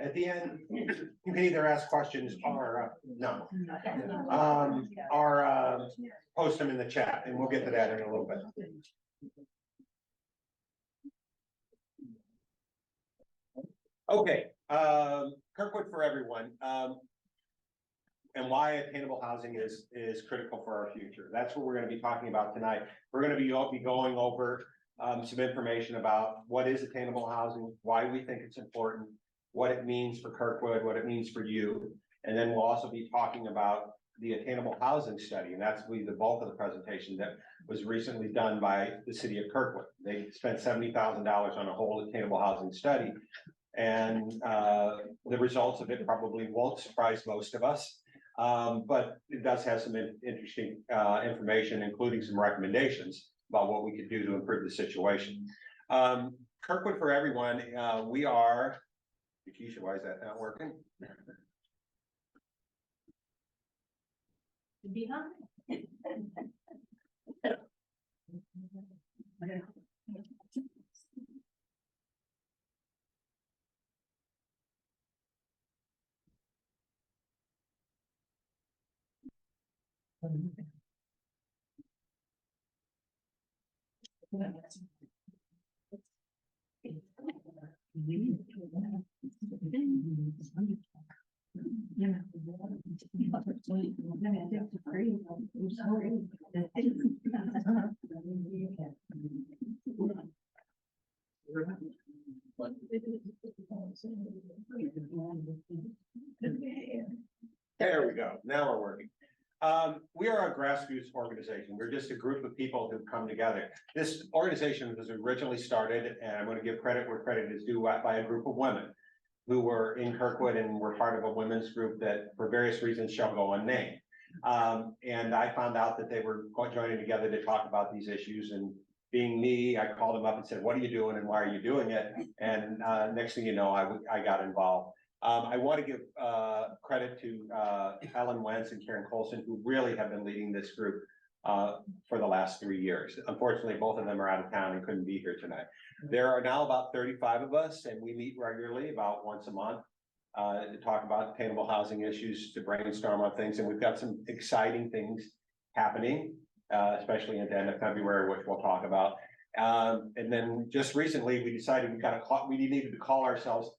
At the end, you can either ask questions or no, or post them in the chat, and we'll get to that in a little bit. Okay, Kirkwood for everyone, and why attainable housing is critical for our future. That's what we're going to be talking about tonight. We're going to be going over some information about what is attainable housing, why we think it's important, what it means for Kirkwood, what it means for you, and then we'll also be talking about the attainable housing study, and that's the bulk of the presentation that was recently done by the City of Kirkwood. They spent $70,000 on a whole attainable housing study, and the results of it probably won't surprise most of us, but it does have some interesting information, including some recommendations about what we could do to improve the situation. Kirkwood for everyone, we are, Keisha, why is that not working? There we go. Now we're working. We are a grassroots organization. We're just a group of people who come together. This organization was originally started, and I'm going to give credit where credit is due, by a group of women who were in Kirkwood and were part of a women's group that for various reasons shall go unnamed. And I found out that they were joining together to talk about these issues, and being me, I called them up and said, what are you doing and why are you doing it? And next thing you know, I got involved. I want to give credit to Ellen Wentz and Karen Colson, who really have been leading this group for the last 3 years. Unfortunately, both of them are out of town and couldn't be here tonight. There are now about 35 of us, and we meet regularly about once a month to talk about attainable housing issues, to brainstorm on things. And we've got some exciting things happening, especially at the end of February, which we'll talk about. And then just recently, we decided we needed to call ourselves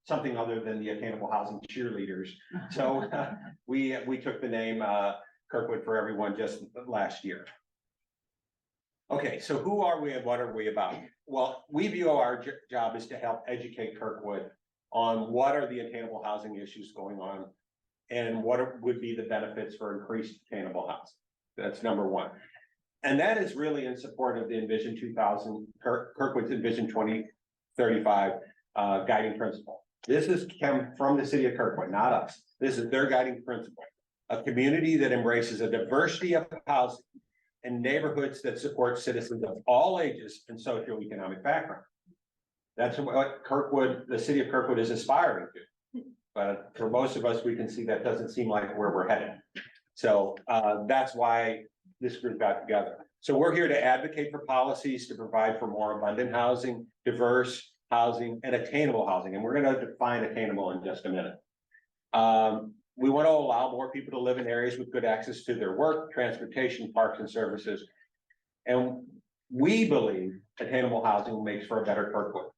something other than the Attainable Housing Cheerleaders. So we took the name Kirkwood for Everyone just last year. Okay, so who are we and what are we about? Well, we view our job as to help educate Kirkwood on what are the attainable housing issues going on and what would be the benefits for increased attainable housing. That's number one. And that is really in support of the Envision 2000, Kirkwood's Envision 2035 guiding principle. This is from the City of Kirkwood, not us. This is their guiding principle. A community that embraces a diversity of housing and neighborhoods that support citizens of all ages and socioeconomic background. That's what Kirkwood, the City of Kirkwood, is aspiring to. But for most of us, we can see that doesn't seem like where we're headed. So that's why this group got together. So we're here to advocate for policies to provide for more abundant housing, diverse housing, and attainable housing. And we're going to define attainable in just a minute. We want to allow more people to live in areas with good access to their work, transportation, parks, and services. And we believe attainable housing makes for a better Kirkwood,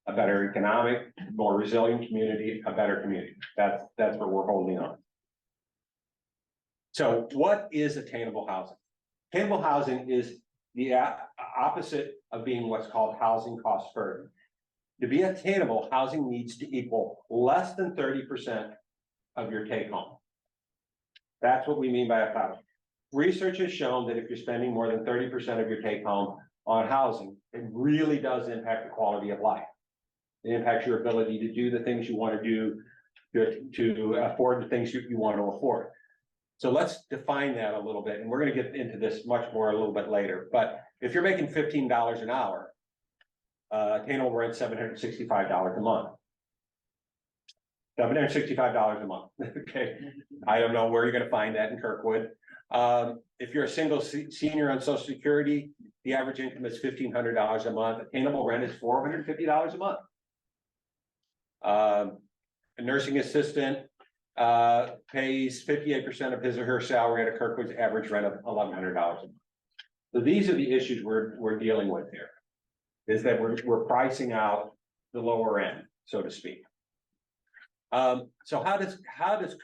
a better economic, more resilient community, a better community. That's what we're holding on. So what is attainable housing? Attainable housing is the opposite of being what's called housing cost burden. To be attainable, housing needs to equal less than 30% of your take home. That's what we mean by attainable. Research has shown that if you're spending more than 30% of your take home on housing, it really does impact the quality of life. It impacts your ability to do the things you want to do, to afford the things you want to afford. So let's define that a little bit, and we're going to get into this much more a little bit later. But if you're making $15 an hour, attainable rent $765 a month. $765 a month. Okay, I don't know where you're going to find that in Kirkwood. If you're a single senior on Social Security, the average income is $1,500 a month. Attainable rent is $450 a month. A nursing assistant pays 58% of his or her salary at a Kirkwood's average rent of $1,100. So these are the issues we're dealing with here, is that we're pricing out the lower end, so to speak. So how does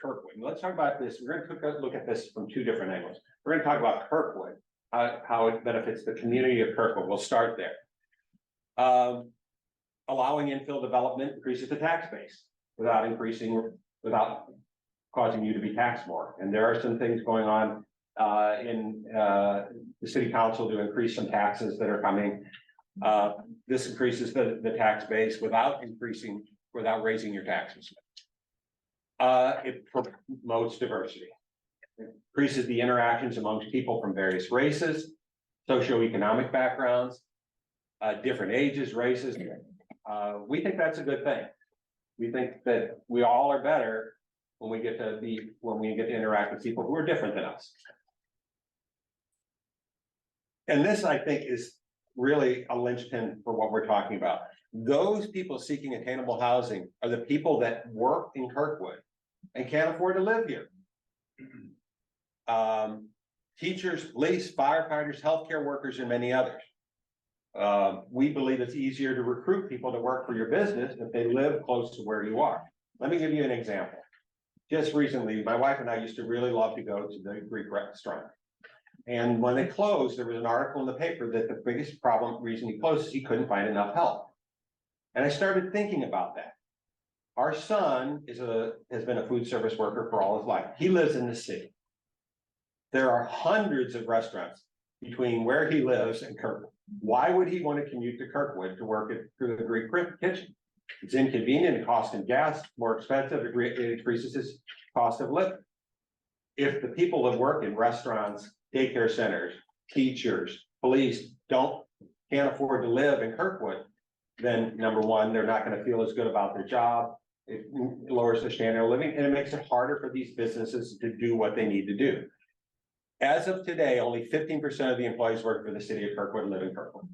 Kirkwood? Let's talk about this. We're going to look at this from two different angles. We're going to talk about Kirkwood, how it benefits the community of Kirkwood. We'll start there. Allowing infill development increases the tax base without causing you to be taxed more. And there are some things going on in the city council to increase some taxes that are coming. This increases the tax base without raising your taxes. It promotes diversity. It increases the interactions amongst people from various races, socioeconomic backgrounds, different ages, races. We think that's a good thing. We think that we all are better when we get to interact with people who are different than us. And this, I think, is really a linchpin for what we're talking about. Those people seeking attainable housing are the people that work in Kirkwood and can't afford to live here. Teachers, police, firefighters, healthcare workers, and many others. We believe it's easier to recruit people to work for your business if they live close to where you are. Let me give you an example. Just recently, my wife and I used to really love to go to the Greek restaurant. And when they closed, there was an article in the paper that the biggest reason he closed is he couldn't find enough help. And I started thinking about that. Our son has been a food service worker for all his life. He lives in the city. There are hundreds of restaurants between where he lives and Kirkwood. Why would he want to commute to Kirkwood to work through the Greek kitchen? It's inconvenient, it costs him gas, more expensive, it increases his cost of living. If the people that work in restaurants, daycare centers, teachers, police can't afford to live in Kirkwood, then number one, they're not going to feel as good about their job. It lowers their standard of living, and it makes it harder for these businesses to do what they need to do. As of today, only 15% of the employees work for the city of Kirkwood live in Kirkwood.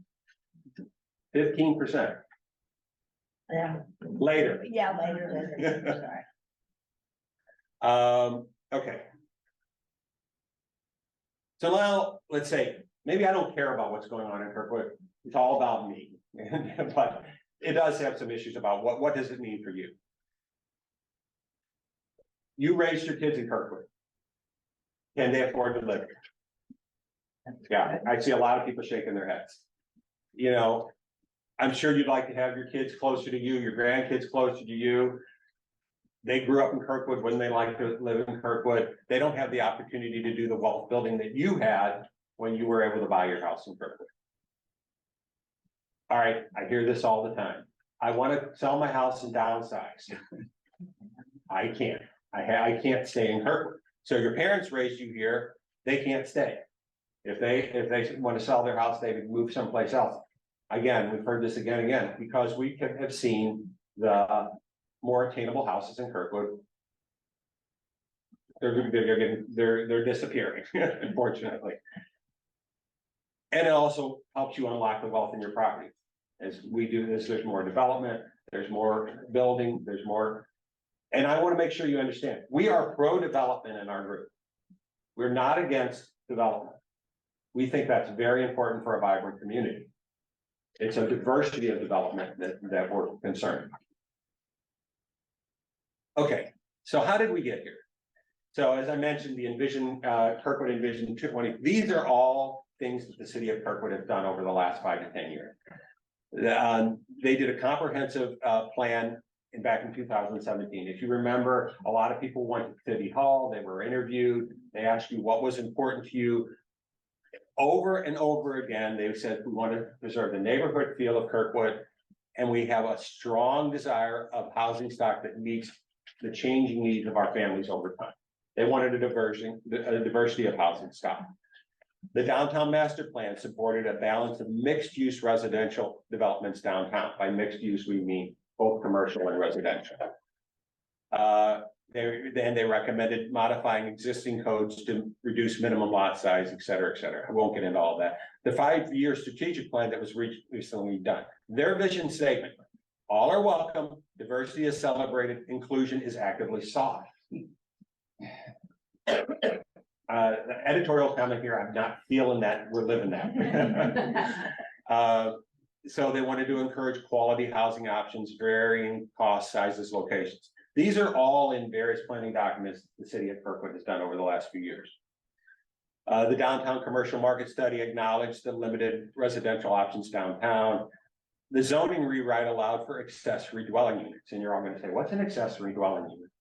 15%. Yeah. Later. Yeah, later. Sorry. Okay. So now let's say maybe I don't care about what's going on in Kirkwood. It's all about me. But it does have some issues about what does it mean for you? You raised your kids in Kirkwood. Can they afford to live here? Yeah, I see a lot of people shaking their heads. You know, I'm sure you'd like to have your kids closer to you, your grandkids closer to you. They grew up in Kirkwood. Wouldn't they like to live in Kirkwood? They don't have the opportunity to do the wealth building that you had when you were able to buy your house in Kirkwood. All right, I hear this all the time. I want to sell my house and downsize. I can't. I can't stay in Kirkwood. So your parents raised you here, they can't stay. If they want to sell their house, they would move someplace else. Again, we've heard this again and again, because we have seen the more attainable houses in Kirkwood. They're disappearing, unfortunately. And it also helps you unlock the wealth in your property. As we do this, there's more development, there's more building, there's more. And I want to make sure you understand, we are pro-development in our group. We're not against development. We think that's very important for a vibrant community. It's a diversity of development that we're concerned about. Okay, so how did we get here? So as I mentioned, the Kirkwood Envision 220, these are all things that the city of Kirkwood has done over the last 5 to 10 years. They did a comprehensive plan back in 2017. If you remember, a lot of people went to City Hall, they were interviewed, they asked you what was important to you. Over and over again, they said, we want to preserve the neighborhood feel of Kirkwood, and we have a strong desire of housing stock that meets the changing needs of our families over time. They wanted a diversity of housing stock. The downtown master plan supported a balance of mixed use residential developments downtown. By mixed use, we mean both commercial and residential. They recommended modifying existing codes to reduce minimum lot size, et cetera, et cetera. I won't get into all that. The 5-year strategic plan that was recently done. Their vision statement, all are welcome, Diversity is celebrated, inclusion is actively sought. The editorial comment here, I'm not feeling that we're living that. So they wanted to encourage quality housing options, varying cost, sizes, locations. These are all in various planning documents the city of Kirkwood has done over the last few years. The downtown commercial market study acknowledged the limited residential options downtown. The zoning rewrite allowed for accessory dwelling units, and you're all gonna say, what's an accessory dwelling unit?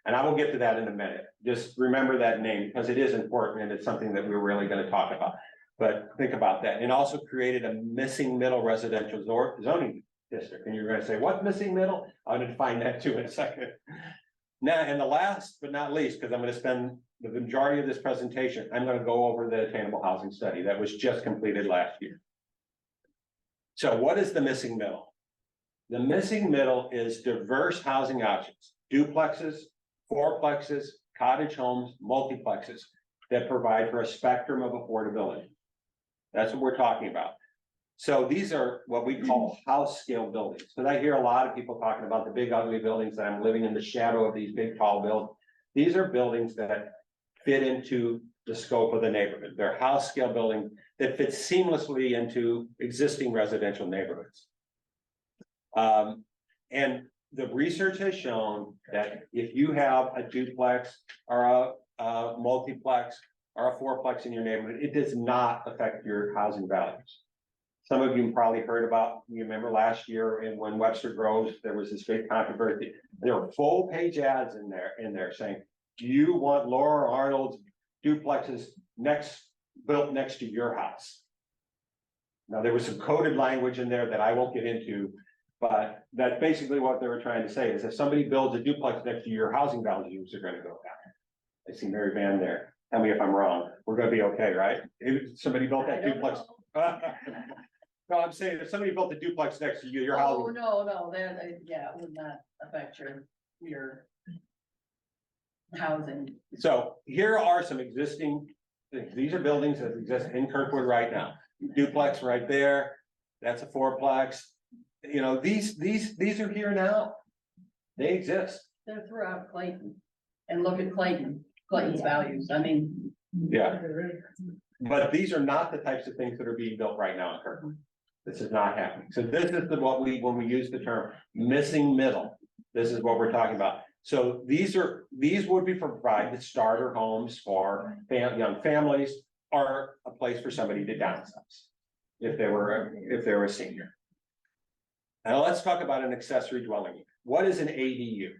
And I will get to that in a minute. Just remember that name because it is important and it's something that we're really gonna talk about. But think about that. And also created a missing middle residential zoning district. And you're gonna say, what missing middle? I'm gonna define that too in a second. Now, and the last but not least, because I'm gonna spend the majority of this presentation, I'm gonna go over the attainable housing study that was just completed last year. So what is the missing middle? The missing middle is diverse housing options, duplexes, fourplexes, cottage homes, multiplexes that provide for a spectrum of affordability. That's what we're talking about. So these are what we call house scale buildings. Because I hear a lot of people talking about the big ugly buildings that I'm living in the shadow of these big tall buildings. These are buildings that fit into the scope of the neighborhood. They're house scale buildings that fit seamlessly into existing residential neighborhoods. And the research has shown that if you have a duplex or a multiplex or a fourplex in your neighborhood, it does not affect your housing values. Some of you probably heard about, you remember last year and when Webster Groves, there was this big controversy. There were full page ads in there saying, do you want Laura Arnold's duplexes built next to your house? Now, there was some coded language in there that I won't get into, but that's basically what they were trying to say is if somebody builds a duplex next to your housing values are gonna go down. I see Mary Van there. Tell me if I'm wrong. We're gonna be okay, right? If somebody built that duplex. No, I'm saying if somebody built a duplex next to you, your housing. Oh, no, that, yeah, it would not affect your housing. So here are some existing things. These are buildings that exist in Kirkwood right now. Duplex right there. That's a fourplex. You know, these are here now. They exist. They're throughout Clayton. And look at Clayton's values. I mean. Yeah. But these are not the types of things that are being built right now in Kirkwood. This is not happening. So this is when we use the term missing middle, this is what we're talking about. So these would be provide the starter homes for young families or a place for somebody to downsize if they were a senior. Now let's talk about an accessory dwelling unit. What is an ADU?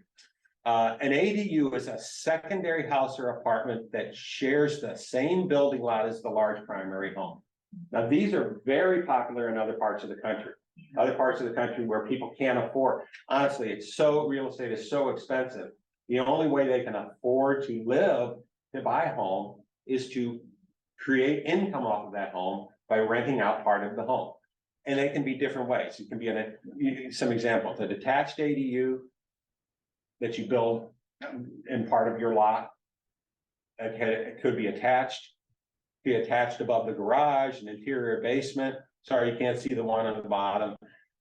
An ADU is a secondary house or apartment that shares the same building lot as the large primary home. Now, these are very popular in other parts of the country. Other parts of the country where people can't afford. Honestly, real estate is so expensive. The only way they can afford to buy a home is to create income off of that home by renting out part of the home. And they can be different ways. It can be some examples, a detached ADU that you build in part of your lot. It could be attached above the garage, an interior basement. Sorry, you can't see the one on the bottom.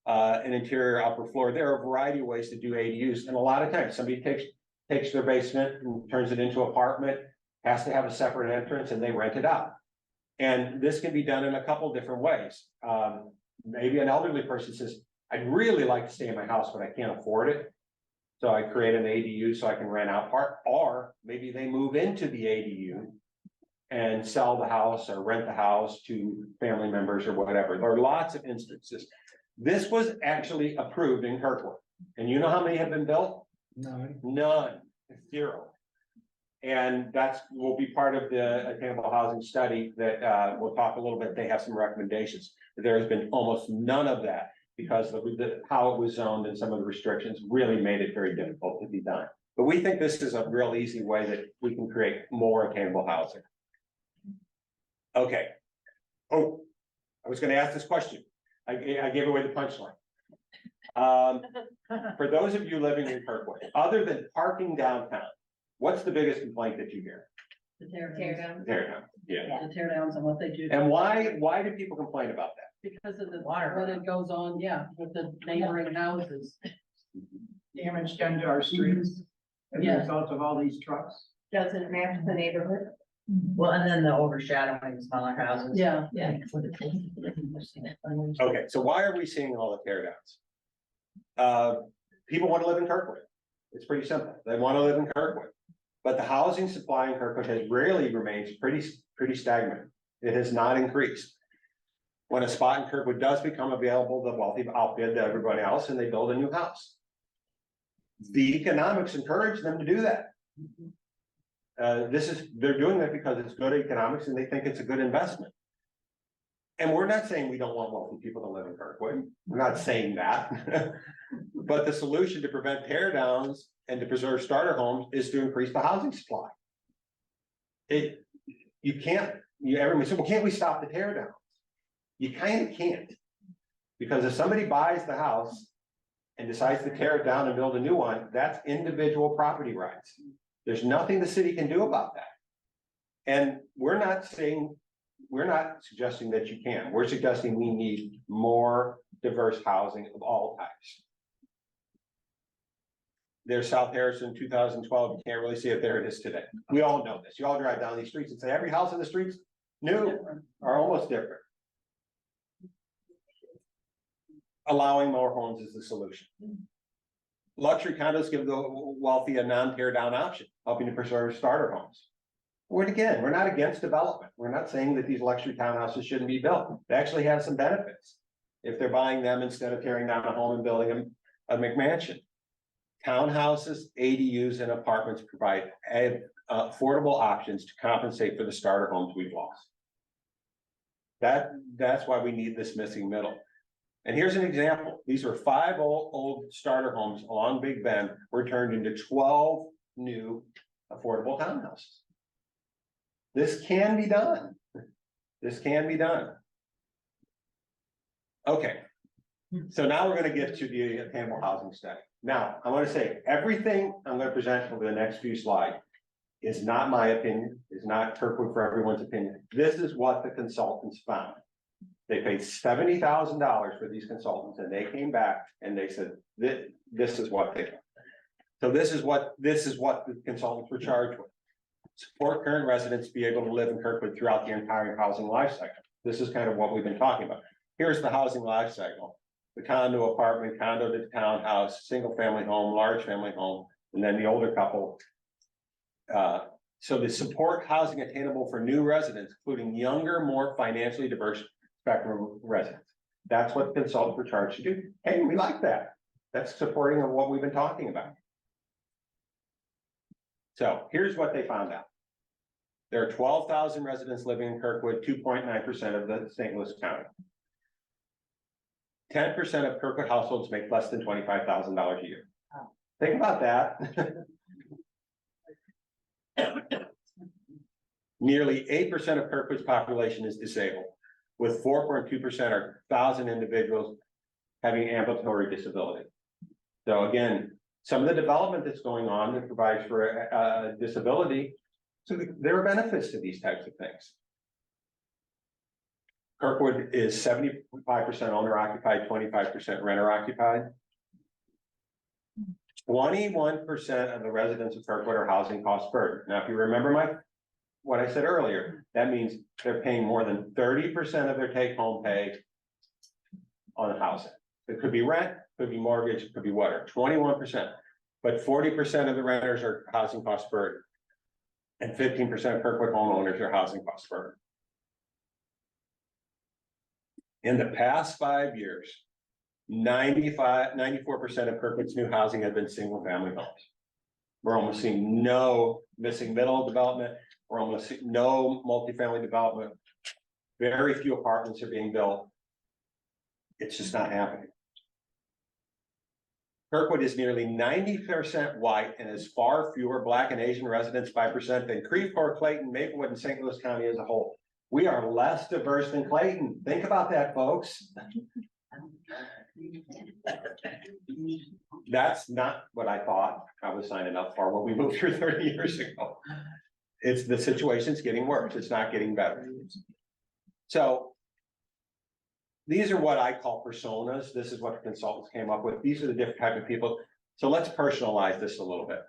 An interior upper floor. There are a variety of ways to do ADUs. And a lot of times somebody takes their basement and turns it into an apartment, has to have a separate entrance and they rent it out. And this can be done in a couple different ways. Maybe an elderly person says, I'd really like to stay in my house, but I can't afford it. So I create an ADU so I can rent out part, or maybe they move into the ADU and sell the house or rent the house to family members or whatever. There are lots of instances. This was actually approved in Kirkwood. And you know how many have been built? None, 0. And will be part of the attainable housing study that we'll talk a little bit. They have some recommendations. There has been almost none of that because of how it was zoned and some of the restrictions really made it very difficult to be done. But we think this is a real easy way that we can create more attainable housing. Okay. Oh, I was going to ask this question. I gave away the punchline. For those of you living in Kirkwood, other than parking downtown, what's the biggest complaint that you hear? The tear down. Yeah. The tear downs and what they do. And why do people complain about that? Because of the water, what it goes on, yeah, with the neighboring houses. damage done to our streets as a Yeah. result of all these trucks. Doesn't match the neighborhood. Well, and then the overshadowing of smaller houses. Yeah, Yeah. Okay, so why are we seeing all the tear downs? People want to live in Kirkwood. It's pretty simple. They want to live in Kirkwood. But the housing supply in Kirkwood has rarely remained pretty stagnant. It has not increased. When a spot in Kirkwood does become available, the wealthy outbid everybody else and they build a new house. The economics encourage them to do that. They're doing that because it's good economics and they think it's a good investment. And we're not saying we don't want wealthy people to live in Kirkwood. We're not saying that. But the solution to prevent tear downs and to preserve starter homes is to increase the housing supply. Everyone said, well, can't we stop the tear downs? You kind of can't. Because if somebody buys the house and decides to tear it down and build a new one, that's individual property rights. There's nothing the city can do about that. And we're not suggesting that you can. We're suggesting we need more diverse housing of all types. There's South Harrison, 2012. You can't really see it. There it is today. We all know this. You all drive down these streets and say every house in the streets new or almost different. Allowing more homes is the solution. Luxury condos give the wealthy a non-tear down option, helping to preserve starter homes. Again, we're not against development. We're not saying that these luxury townhouses shouldn't be built. They actually have some benefits if they're buying them instead of tearing down a home and building a McMansion. Townhouses, ADUs, and apartments provide affordable options to compensate for the starter homes we've lost. That's why we need this missing middle. And here's an example. These are 5 old starter homes along Big Bend were turned into 12 new affordable townhouses. This can be done. This can be done. Okay. So now we're going to get to the attainable housing study. Now, I want to say everything I'm going to present over the next few slides is not my opinion, is not Kirkwood for everyone's opinion. This is what the consultants found. They paid $70,000 for these consultants and they came back and they said, this is what they did. So this is what the consultants were charged with. Support current residents be able to live in Kirkwood throughout the entire housing life cycle. This is kind of what we've been talking about. Here's the housing life cycle. The condo, apartment, condo to townhouse, single family home, large family home, and then the older couple. So the support housing attainable for new residents, including younger, more financially diverse spectrum residents. That's what the consultants were charged to do. Hey, we like that. That's supporting of what we've been talking about. So here's what they found out. There are 12,000 residents living in Kirkwood, 2.9% of the St. Louis County. 10% of Kirkwood households make less than $25,000 a year. Wow. Think about that. Nearly 8% of Kirkwood's population is disabled, with 4.2% or 1,000 individuals having ambulatory disability. So again, some of the development that's going on that provides for a disability, so there are benefits to these types of things. Kirkwood is 75% owner occupied, 25% renter occupied. 21% of the residents of Kirkwood are housing cost burden. Now, if you remember what I said earlier, that means they're paying more than 30% of their take-home pay on housing. It could be rent, could be mortgage, could be whatever, 21%. But 40% of the renters are housing cost burden. And 15% of Kirkwood homeowners are housing cost burden. In the past 5 years, 94% of Kirkwood's new housing had been single family homes. We're almost seeing no missing middle development. We're almost seeing no multifamily development. Very few apartments are being built. It's just not happening. Kirkwood is nearly 90% white and has far fewer Black and Asian residents by percent than Creve-Coeur, Clayton, Maplewood, and St. Louis County as a whole. We are less diverse than Clayton. Think about that, folks. That's not what I thought I was signing up for when we moved here 30 years ago. It's the situation's getting worse. It's not getting better. So these are what I call personas. This is what the consultants came up with. These are the different type of people. So let's personalize this a little bit.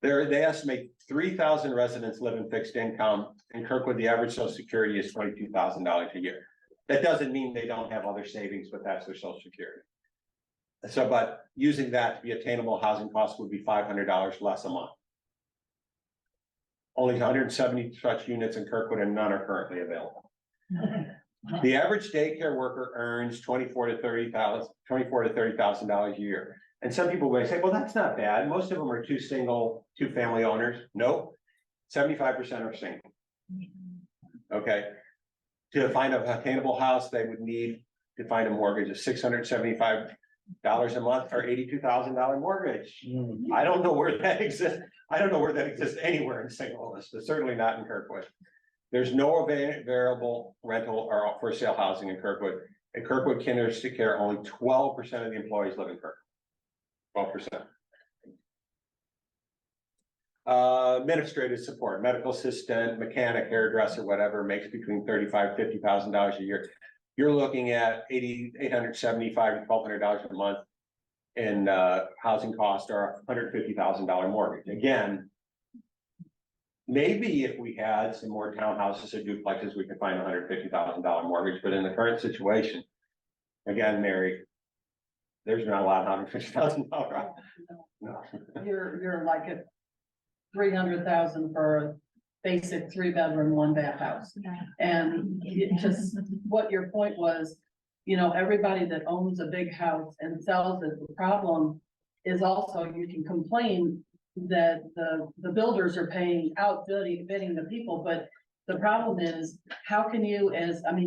They estimate 3,000 residents live in fixed income. In Kirkwood, the average social security is $22,000 a year. That doesn't mean they don't have other savings, but that's their social security. So, but using that to be attainable, housing costs would be $500 less a month. Only 170 such units in Kirkwood and none are currently available. The average daycare worker earns $24,000 to $30,000 a year. And some people may say, well, that's not bad. Most of them are two family owners. Nope. 75% are single. Okay. To find an attainable house, they would need to find a mortgage of $675 a month or $82,000 mortgage. I don't know where that exists. I don't know where that exists anywhere in St. Louis, but certainly not in Kirkwood. There's no variable rental or for sale housing in Kirkwood. In Kirkwood Kindergarten Care, only 12% of the employees live in Kirkwood. 12%. Administrative support, medical assistant, mechanic, hairdresser, whatever, makes between $35,000 to $50,000 a year. You're looking at $875 to $1,200 a month in housing cost or $150,000 mortgage. Again, maybe if we had some more townhouses or duplexes, we could find a $150,000 mortgage, but in the current situation, again, Mary, there's not a lot of $150,000. No. You're like at 300,000 for a basic 3-bedroom, 1-bath house. And it just, what your point was, you know, everybody that owns a big house and sells it, the problem is also you can complain that the builders are outbidding the people, but the problem is, how can you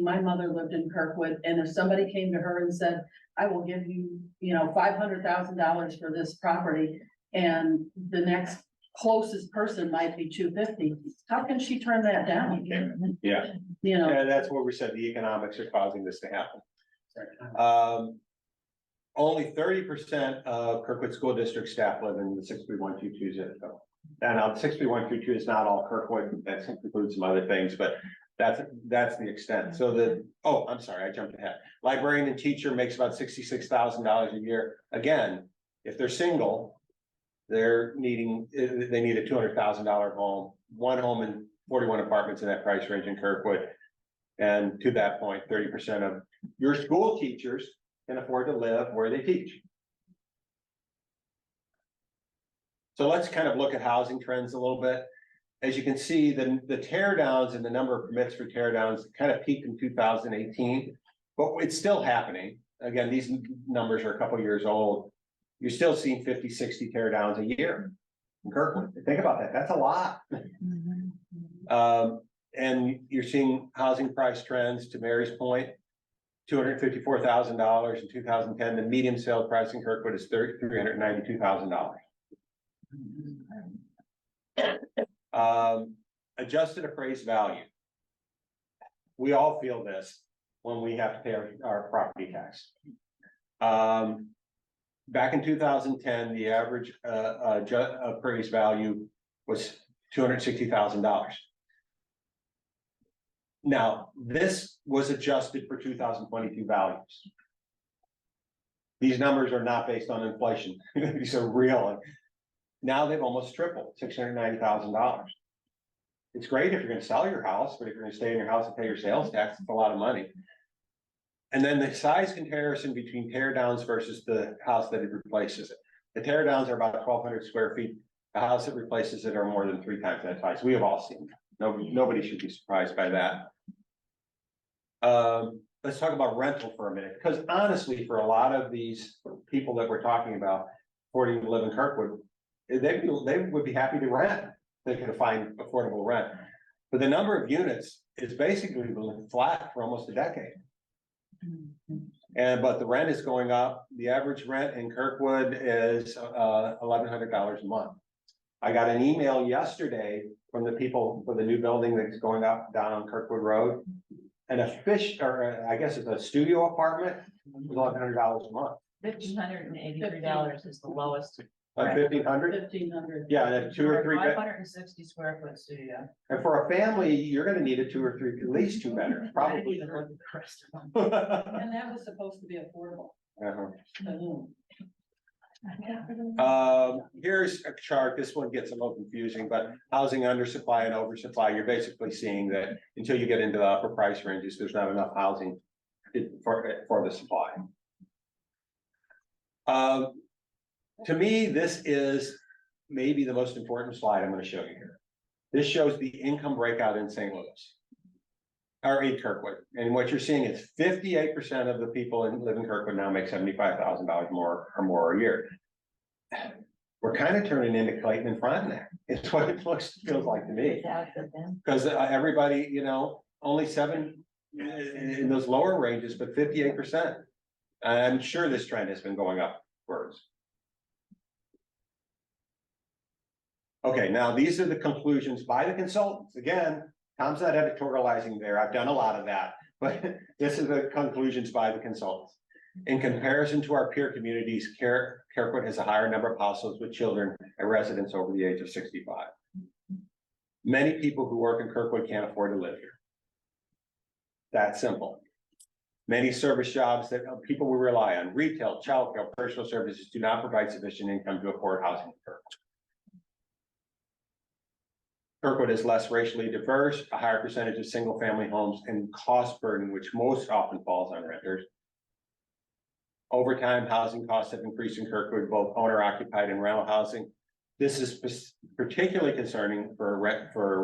my mother lived in Kirkwood, and if somebody came to her and said, I will give you, $500,000 for this property, and the next closest person might be $250,000, how can she turn that down? Yeah. And that's what we said, the economics are causing this to happen. Only 30% of Kirkwood School District staff live in the 63122 zip code. Now, the 63122 is not all Kirkwood, that includes some other things, but that's the extent. So I'm sorry, I jumped ahead. Librarian and teacher makes about $66,000 a year. Again, if they're single, they need a $200,000 home, one home and 41 apartments in that price range in Kirkwood. And to that point, 30% of your school teachers can afford to live where they teach. So let's kind of look at housing trends a little bit. As you can see, the tear downs and the number of permits for tear downs kind of peaked in 2018, but it's still happening. Again, these numbers are a couple years old. You're still seeing 50, 60 tear downs a year in Kirkwood. Think about that. That's a lot. And you're seeing housing price trends, to Mary's point, $254,000 in 2010. The median sale price in Kirkwood is $392,000. Adjusted appraised value. We all feel this when we have to pay our property tax. Back in 2010, the average appraised value was $260,000. Now, this was adjusted for 2022 values. These numbers are not based on inflation. These are real. Now they've almost tripled, $690,000. It's great if you're going to sell your house, but if you're going to stay in your house and pay your sales tax, it's a lot of money. And then the size comparison between tear downs versus the house that it replaces it. The tear downs are about 1,200 square feet. The house that replaces it are more than 3 times that size. We have all seen that. Nobody should be surprised by that. Let's talk about rental for a minute, because honestly, for a lot of these people that we're talking about, affording to live in Kirkwood, they would be happy to rent. They can find affordable rent. But the number of units is basically been flat for almost a decade. But the rent is going up. The average rent in Kirkwood is $1,100 a month. I got an email yesterday from the people for the new building that's going up down on Kirkwood Road. And I guess it's a studio apartment, $1,100 a month. $1,583 is the lowest. $1,500? Yeah, that 2 or 3 560 square foot studio. And for a family, you're gonna need a 2 or 3, at least 2 bedrooms, probably. And that And that was supposed to be affordable. Here's a chart. This one gets a little confusing, but housing undersupply and oversupply, you're basically seeing that until you get into the upper price ranges, there's not enough housing for the supply. To me, this is maybe the most important slide I'm going to show you here. This shows the income breakout in St. Louis. Or in Kirkwood, and what you're seeing is 58% of the people live in Kirkwood now make $75,000 more or more a year. We're kind of turning into Clayton and Frontenac. It's what it feels like to me. Because everybody, you know, only 7 in those lower ranges, but 58%. I'm sure this trend has been going upwards. Okay, now these are the conclusions by the consultants. Again, Tom's not editorializing there. I've done a lot of that, but this is the conclusions by the consultants. In comparison to our peer communities, Kirkwood has a higher number of households with children and residents over the age of 65. Many people who work in Kirkwood can't afford to live here. That simple. Many service jobs that people will rely on, retail, childcare, personal services, do not provide sufficient income to afford housing in Kirkwood. Kirkwood is less racially diverse, a higher percentage of single-family homes, and cost burden, which most often falls on renters. Over time, housing costs have increased in Kirkwood, both owner-occupied and rental housing. This is particularly concerning for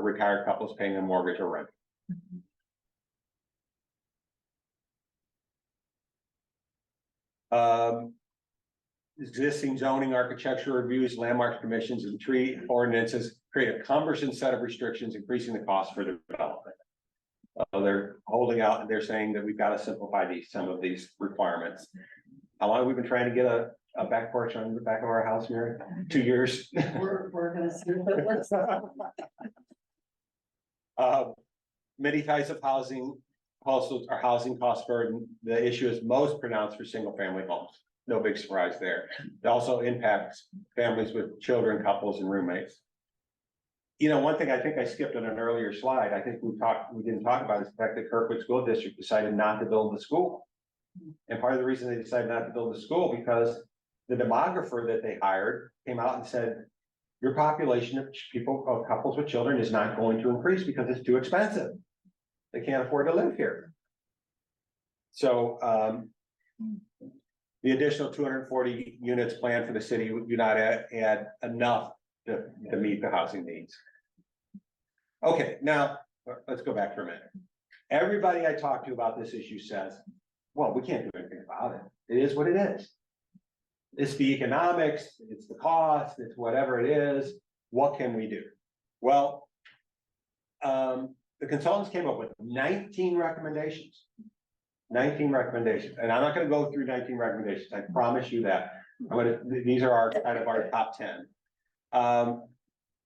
retired couples paying a mortgage or rent. Existing zoning, architecture reviews, landmark permissions, and tree ordinances create a cumbersome set of restrictions, increasing the cost for the development. They're holding out and they're saying that we've got to simplify some of these requirements. How long have we been trying to get a back porch on the back of our house here? 2 years. We're gonna see if it works. Many types of housing households are housing cost burden. The issue is most pronounced for single family homes. No big surprise there. It also impacts families with children, couples, and roommates. You know, one thing I think I skipped on an earlier slide, I think we didn't talk about is the fact that Kirkwood School District decided not to build the school. And part of the reason they decided not to build the school because the demographer that they hired came out and said, your population of couples with children is not going to increase because it's too expensive. They can't afford to live here. So, the additional 240 units planned for the city do not add enough to meet the housing needs. Okay, now let's go back for a minute. Everybody I talked to about this issue says, well, we can't do anything about it. It is what it is. It's the economics, it's the cost, it's whatever it is. What can we do? Well, the consultants came up with 19 recommendations. 19 recommendations, and I'm not going to go through 19 recommendations. I promise you that. These are our kind of our top 10.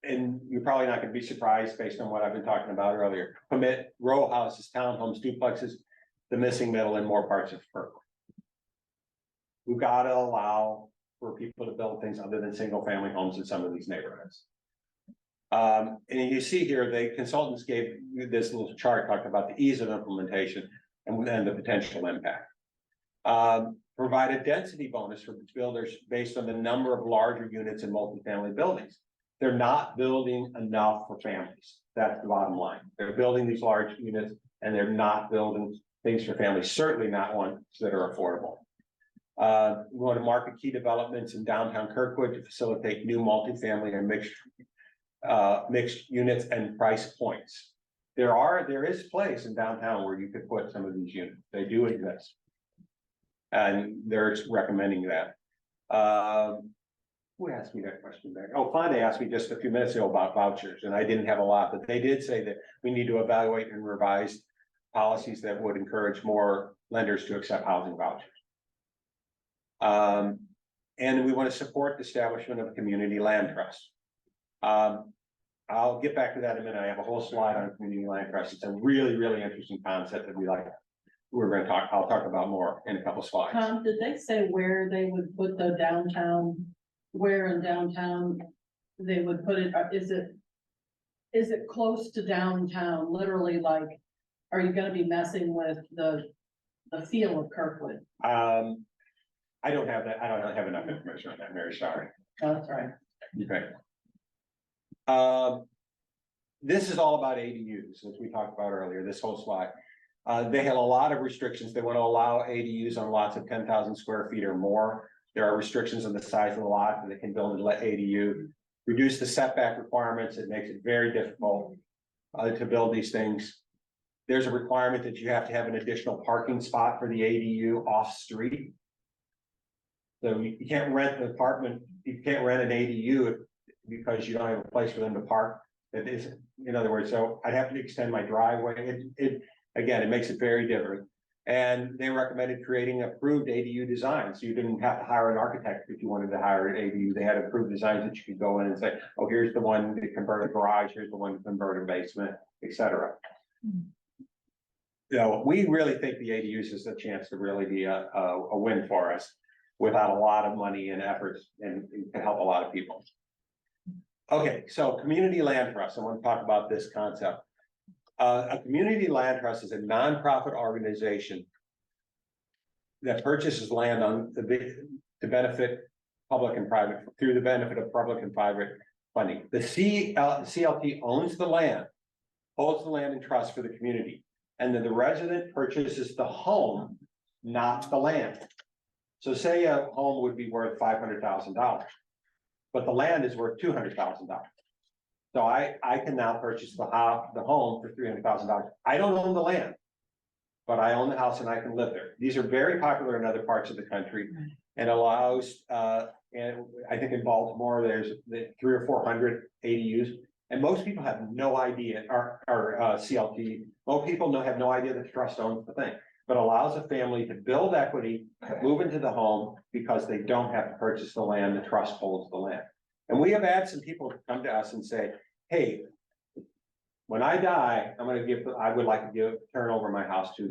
And you're probably not going to be surprised based on what I've been talking about earlier. Permit row houses, townhomes, duplexes, the missing middle in more parts of Kirkwood. We've got to allow for people to build things other than single family homes in some of these neighborhoods. And you see here, the consultants gave this little chart talking about the ease of implementation and the potential impact. Provide a density bonus for builders based on the number of larger units in multifamily buildings. They're not building enough for families. That's the bottom line. They're building these large units and they're not building things for families, certainly not ones that are affordable. We want to market key developments in downtown Kirkwood to facilitate new multifamily and mixed units and price points. There is place in downtown where you could put some of these units. They do exist. And they're recommending that. Who asked me that question back? Oh, Fonda asked me just a few minutes ago about vouchers, and I didn't have a lot, but they did say that we need to evaluate and revise policies that would encourage more lenders to accept housing vouchers. And we want to support the establishment of a community land trust. I'll get back to that in a minute. I have a whole slide on community land trust. It's a really, really interesting concept that I'll talk about more in a couple slides. Tom, did they say where they would put the downtown, where in downtown they would put it? Is it close to downtown? Literally, like, are you gonna be messing with the feel of Kirkwood? I don't have that, I don't have enough information on that, I'm very sorry. That's right. Okay. This is all about ADUs, as we talked about earlier, this whole slide. They have a lot of restrictions. They want to allow ADUs on lots of 10,000 square feet or more. There are restrictions on the size of the lot that they can build an ADU. Reduce the setback requirements. It makes it very difficult to build these things. There's a requirement that you have to have an additional parking spot for the ADU off street. So you can't rent an apartment, you can't rent an ADU because you don't have a place for them to park. That is, in other words, so I'd have to extend my driveway. Again, it makes it very different. And they recommended creating approved ADU designs. So you didn't have to hire an architect if you wanted to hire an ADU. They had approved designs that you could go in and say, oh, here's the one to convert a garage, here's the one to convert a basement, etc. You know, we really think the ADUs is a chance to really be a win for us without a lot of money and effort, and it can help a lot of people. Okay, so community land trust. I want to talk about this concept. A community land trust is a nonprofit organization that purchases land to benefit public and private, through the benefit of public and private funding. The CLT owns the land, holds the land in trust for the community, and then the resident purchases the home, not the land. So say a home would be worth $500,000, but the land is worth $200,000. So I can now purchase the home for $300,000. I don't own the land, but I own the house and I can live there. These are very popular in other parts of the country, and allows, and I think in Baltimore, there's 300 or 400 ADUs, and most people have no idea, or CLT, most people have no idea that the trust owns the thing, but allows a family to build equity, move into the home because they don't have to purchase the land, the trust holds the land. And we have had some people come to us and say, hey, when I die, I would like to turn over my house to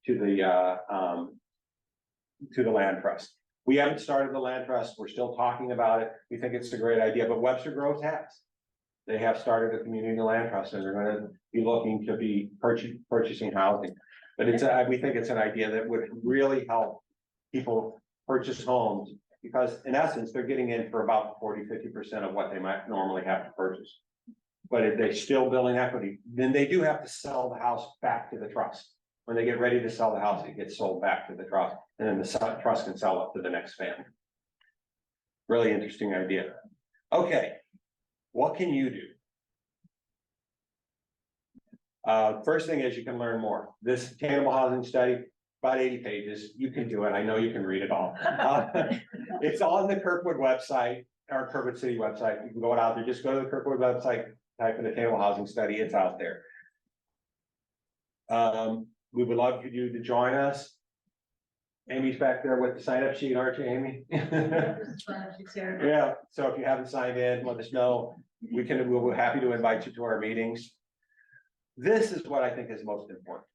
the land trust. We haven't started the land trust. We're still talking about it. We think it's a great idea, but Webster Groves has. They have started a community land trust, and they're going to be looking to be purchasing housing. But we think it's an idea that would really help people purchase homes, because in essence, they're getting in for about 40–50% of what they might normally have to purchase. But if they're still building equity, then they do have to sell the house back to the trust. When they get ready to sell the house, it gets sold back to the trust, and then the trust can sell it to the next family. Really interesting idea. Okay, what can you do? First thing is you can learn more. This Attainable housing study, about 80 pages. You can do it. I know you can read it all. It's on the Kirkwood website, our Kirkwood City website. You can go out there, just go to the Kirkwood website, type in Attainable housing study, it's out there. We would love for you to join us. Amy's back there with the sign up sheet, aren't you, Amy? Yeah, so if you haven't signed in, let us know. We'll be happy to invite you to our meetings. This is what I think is most important.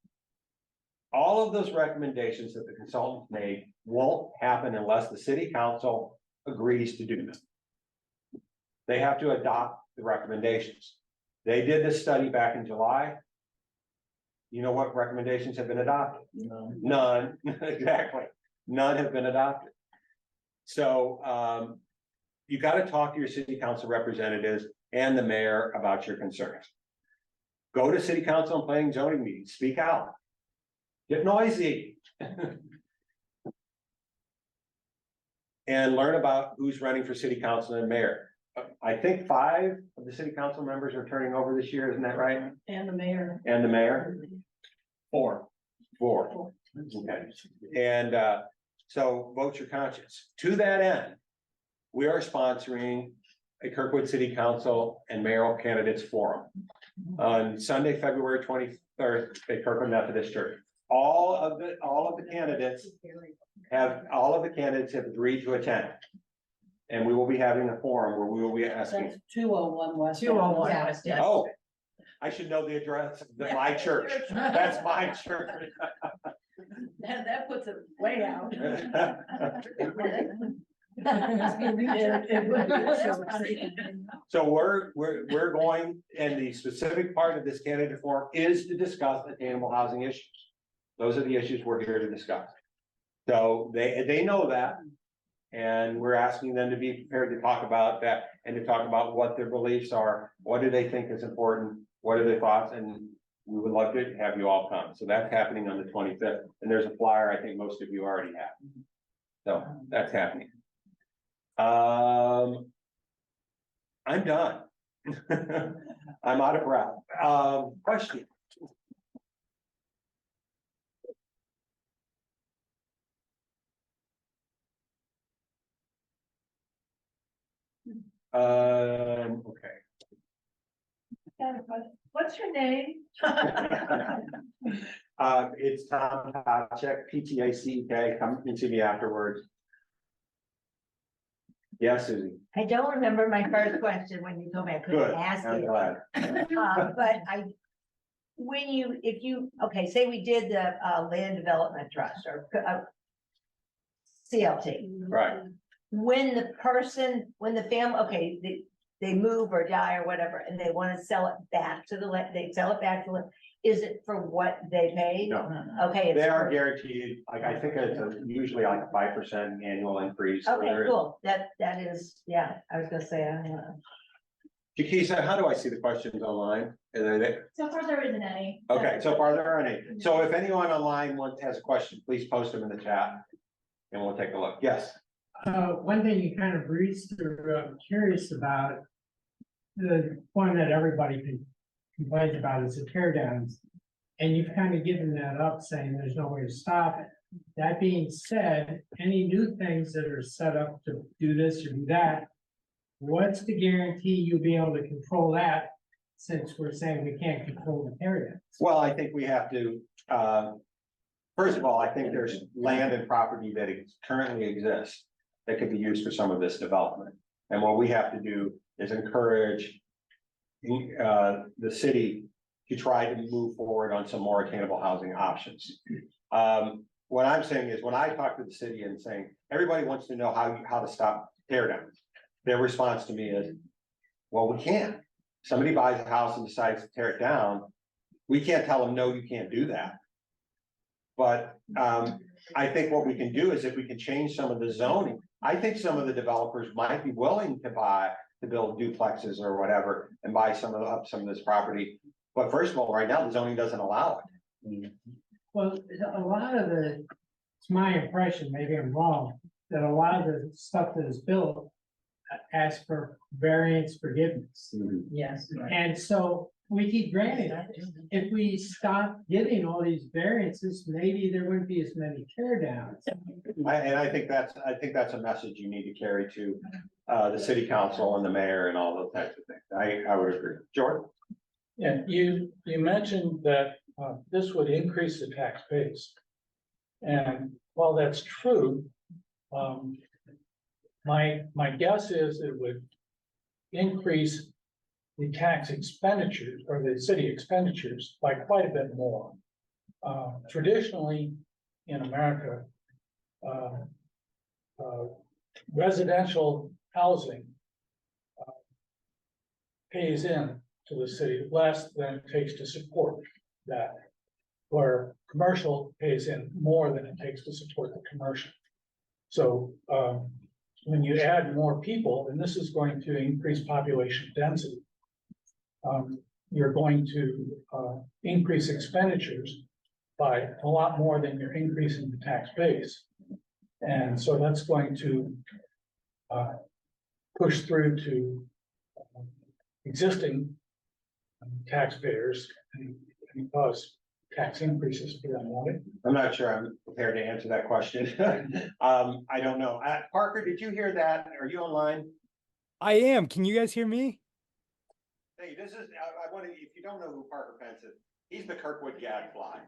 All of those recommendations that the consultants made won't happen unless the city council agrees to do them. They have to adopt the recommendations. They did this study back in July. You know what recommendations have been adopted? None, exactly. None have been adopted. So you got to talk to your city council representatives and the mayor about your concerns. Go to city council and planning zoning meetings, speak out. Get noisy. And learn about who's running for city council and mayor. I think 5 of the city council members are turning over this year, isn't that right? And the mayor. And the mayor? 4. Okay. And so vote your conscience. To that end, we are sponsoring a Kirkwood City Council and mayoral candidates forum on Sunday, February 23rd at Kirkwood Methodist Church. All of the candidates have agreed to attend. And we will be having a forum where we will be asking. That's 201 West. 201 Yeah. West, yes. Oh, I should know the address of my church. That's my church. That puts it way out. So we're going, and the specific part of this candidate forum is to discuss attainable housing issues. Those are the issues we're here to discuss. So they know that. And we're asking them to be prepared to talk about that and to talk about what their beliefs are. What do they think is important? What are their thoughts? And we would love to have you all come. So that's happening on the 25th. And there's a flyer I think most of you already have. So that's happening. I'm done. I'm out of breath. Question. Okay. What's your name? It's Tom Pacek, PTACK. Come and see me afterwards. Yes, Susie. I don't remember my first question when you told me I couldn't Good. ask I'm it. glad. But if you, okay, say we did the land development trust or CLT. Right. When the family, okay, they move or die or whatever, and they want to sell it back to they sell it back to is it for what they paid? No. Okay. it's They are for- guaranteed, like, I think it's usually like a 5% annual increase. Okay, Whether cool. That is, yeah, I was gonna say, Jaquisa, how do I see the questions online? Are they? So far, there isn't any. Okay, so far there aren't any. So if anyone online has a question, please post them in the chat. And we'll take a look. Yes. One thing you kind of breezed through, I'm curious about the one that everybody complains about is the tear downs. And you've kind of given that up, saying there's no way to stop it. That being said, any new things that are set up to do this or do that, what's the guarantee you'll be able to control that? Since we're saying we can't control the tear downs? Well, I think we have to, first of all, I think there's land and property that currently exists that could be used for some of this development. And what we have to do is encourage the city to try to move forward on some more attainable housing options. What I'm saying is, when I talk to the city and saying, everybody wants to know how to stop tear downs, their response to me is, well, we can't. Somebody buys a house and decides to tear it down, we can't tell them, no, you can't do that. But I think what we can do is if we can change some of the zoning, I think some of the developers might be willing to build duplexes or whatever and buy some of this property. But first of all, right now, the zoning doesn't allow it. Well, a lot of it's my impression, maybe I'm wrong, that a lot of the stuff that is built asks for variance forgiveness. Yes. And so we keep granting it. If we stop giving all these variances, maybe there wouldn't be as many tear downs. I think that's a message you need to carry to the city council and the mayor and all those types of things. I would agree. George? Yeah, you mentioned that this would increase the tax base. And while that's true, my guess is it would increase the tax expenditures or the city expenditures by quite a bit more. Traditionally, in America, residential housing pays in to the city less than it takes to support that, where commercial pays in more than it takes to support the commercial. So when you add more people, and this is going to increase population density, you're going to increase expenditures by a lot more than you're increasing the tax base. And so that's going to push through to existing taxpayers and cause tax increases for them, won't it? I'm not sure I'm prepared to answer that question. I don't know. Parker, did you hear that? Are you online? I am. Can you guys hear me? Hey, this is, I want to, if you don't know who Parker Pence is, he's the Kirkwood gadfly.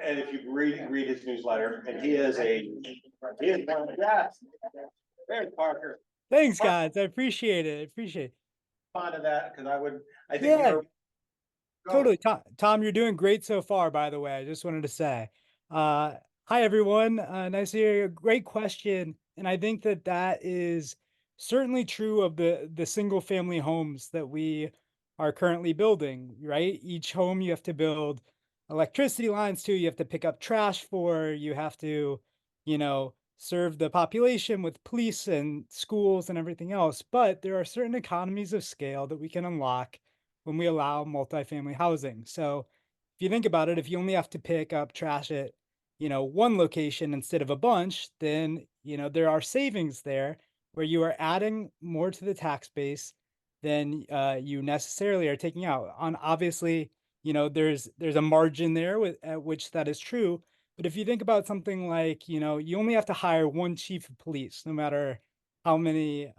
And if you read his newsletter, and he is one, yes. There's Parker. Thanks, guys. I appreciate it. Fond of that, because I think. Yeah. Go. Totally. Tom, you're doing great so far, by the way. I just wanted to say, hi, everyone. Nice to hear you. Great question. And I think that is certainly true of the single family homes that we are currently building, right? Each home you have to build electricity lines to, you have to pick up trash for, you have to serve the population with police and schools and everything else. But there are certain economies of scale that we can unlock when we allow multifamily housing. So if you think about it, if you only have to pick up trash at, one location instead of a bunch, then, there are savings there where you are adding more to the tax base than you necessarily are taking out. On obviously, there's a margin there with at which that is true. But if you think about something like, you only have to hire one chief of police, no matter how many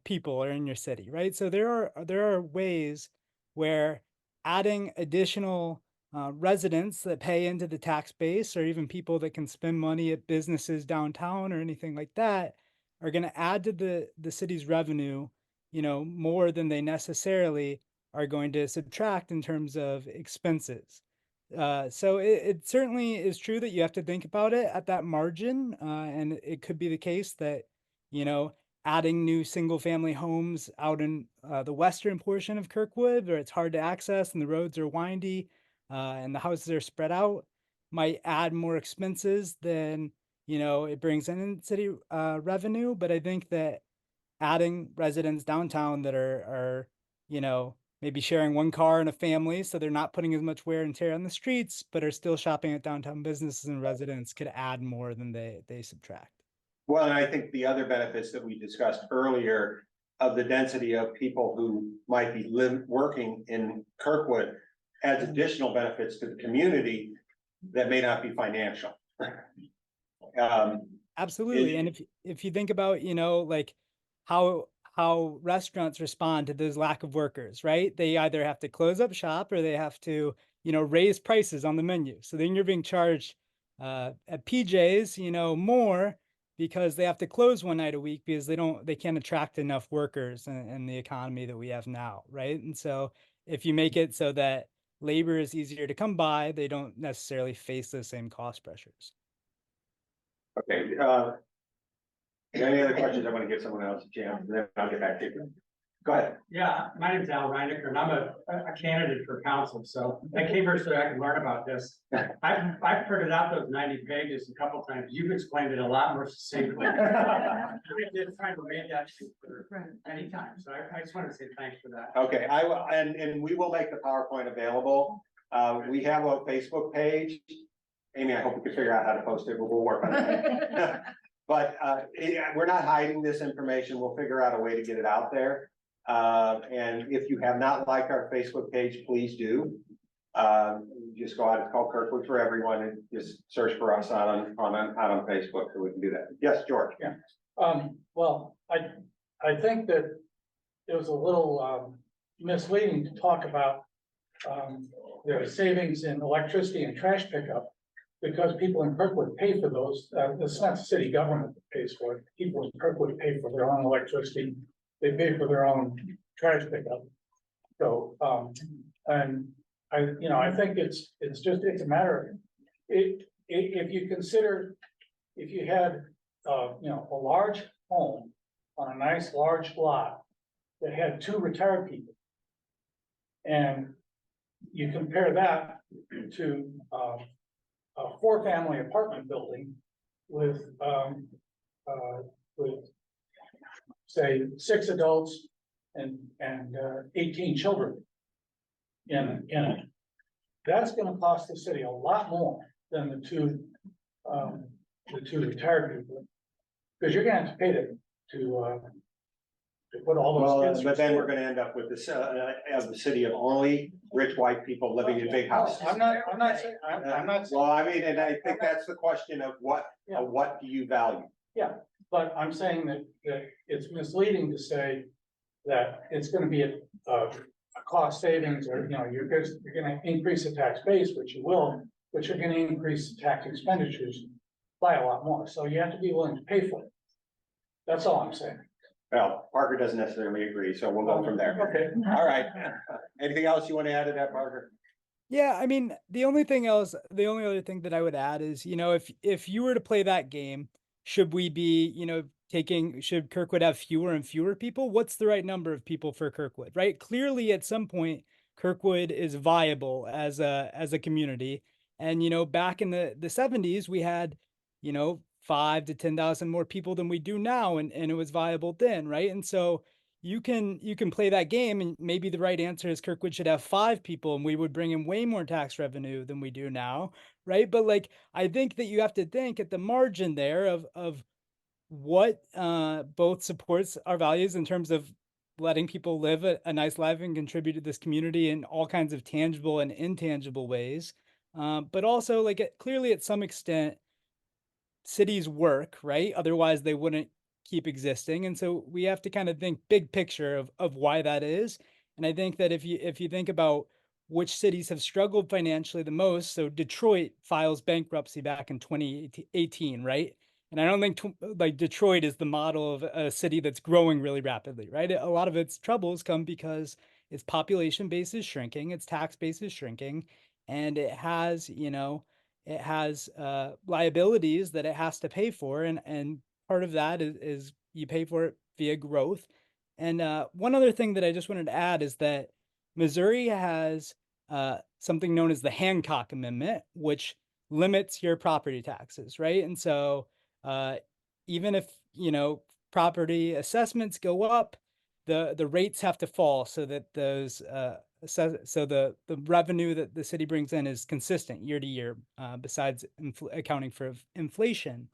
people are in your city, right? So there are ways where adding additional residents that pay into the tax base, or even people that can spend money at businesses downtown or anything like that, are going to add to the city's revenue, more than they necessarily are going to subtract in terms of expenses. So it certainly is true that you have to think about it at that margin, and it could be the case that, adding new single family homes out in the western portion of Kirkwood, where it's hard to access and the roads are windy, and the houses are spread out, might add more expenses than, it brings in city revenue. But I think that adding residents downtown that are, maybe sharing one car in a family, so they're not putting as much wear and tear on the streets, but are still shopping at downtown businesses and residents, could add more than they subtract. Well, and I think the other benefits that we discussed earlier of the density of people who might be working in Kirkwood adds additional benefits to the community that may not be financial. Absolutely. And if you think about, like how restaurants respond to this lack of workers, right? They either have to close up shop or they have to, raise prices on the menu. So then you're being charged at PJ's, more because they have to close one night a week because they can't attract enough workers in the economy that we have now, right? And so if you make it so that labor is easier to come by, they don't necessarily face the same cost pressures. Okay, any other questions? I want to give someone else a chance, and then I'll get back to you. Go ahead. Yeah, my name's Al Reinecker, and I'm a candidate for council, so I came here so I can learn about this. I've printed out those 90 pages a couple times. You've explained it a lot more succinctly. I did try to read that for many times, so I just want to say thanks for that. Okay, I will, and we will make the PowerPoint available. We have a Facebook page. Amy, I hope we can figure out how to post it, but we'll work on that. But we're not hiding this information. We'll figure out a way to get it out there. And if you have not liked our Facebook page, please do. Just go out, it's called Kirkwood for Everyone, and just search for us out on Facebook, so we can do that. Yes, George. Yeah. Well, I think that it was a little misleading to talk about the savings in electricity and trash pickup, because people in Kirkwood pay for those. It's not the city government that pays for it. People in Kirkwood pay for their own electricity. They pay for their own trash pickup. So, and I think it's a matter of it. If you consider, if you had, a large home on a nice large lot that had 2 retired people, and you compare that to a 4-family apartment building with say 6 adults and 18 children in it. That's going to cost the city a lot more than the two retired people, because you're going to have to pay to put all those kids. But then we're going to end up with this as the city of only rich white people living in big houses. I'm not saying. Well, I mean, and I think that's the question of what do you value? Yeah, but I'm saying that it's misleading to say that it's going to be a cost savings, or you're going to increase the tax base, which you will, but you're going to increase the tax expenditures by a lot more. So you have to be willing to pay for it. That's all I'm saying. Well, Parker doesn't necessarily agree, so we'll go from there. Okay. All right. Anything else you want to add to that, Parker? Yeah, I mean, the only other thing that I would add is, if you were to play that game, should we be, should Kirkwood have fewer and fewer people? What's the right number of people for Kirkwood, right? Clearly, at some point, Kirkwood is viable as a community. And, back in the 70s, we had, 5 to 10,000 more people than we do now, and it was viable then, right? And so you can play that game, and maybe the right answer is Kirkwood should have 5 people, and we would bring in way more tax revenue than we do now, right? But like I think that you have to think at the margin there of what both supports our values in terms of letting people live a nice life and contribute to this community in all kinds of tangible and intangible ways. But also, like, clearly, at some extent, cities work, right? Otherwise, they wouldn't keep existing. And so we have to kind of think big picture of why that is. And I think that if you think about which cities have struggled financially the most, so Detroit files bankruptcy back in 2018, right? And I don't think like Detroit is the model of a city that's growing really rapidly, right? A lot of its troubles come because its population base is shrinking, its tax base is shrinking, and it has, it has liabilities that it has to pay for, and part of that is you pay for it via growth. And one other thing that I just wanted to add is that Missouri has something known as the Hancock Amendment, which limits your property taxes, right? And so even if property assessments go up, the rates have to fall so that those so the revenue that the city brings in is consistent year to year, besides accounting for inflation.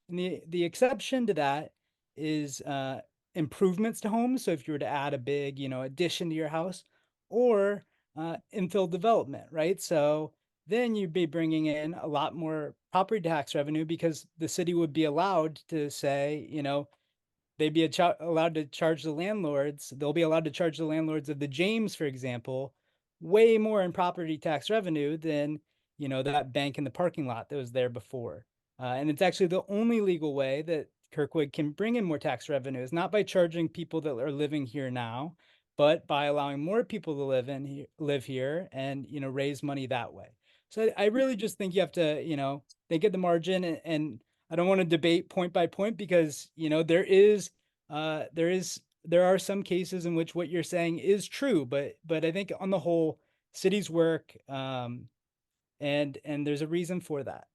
And the exception to that is improvements to homes. So if you were to add a big addition to your house, or infill development, right? So then you'd be bringing in a lot more property tax revenue because the city would be allowed to say, they'd be allowed to charge the landlords. They'll be allowed to charge the landlords of the James, for example, way more in property tax revenue than, that bank in the parking lot that was there before. And it's actually the only legal way that Kirkwood can bring in more tax revenue is not by charging people that are living here now, but by allowing more people to live here and, raise money that way. So I really just think you have to, think at the margin, and I don't want to debate point by point because, there are some cases in which what you're saying is true, but I think on the whole, cities work, and there's a reason for that.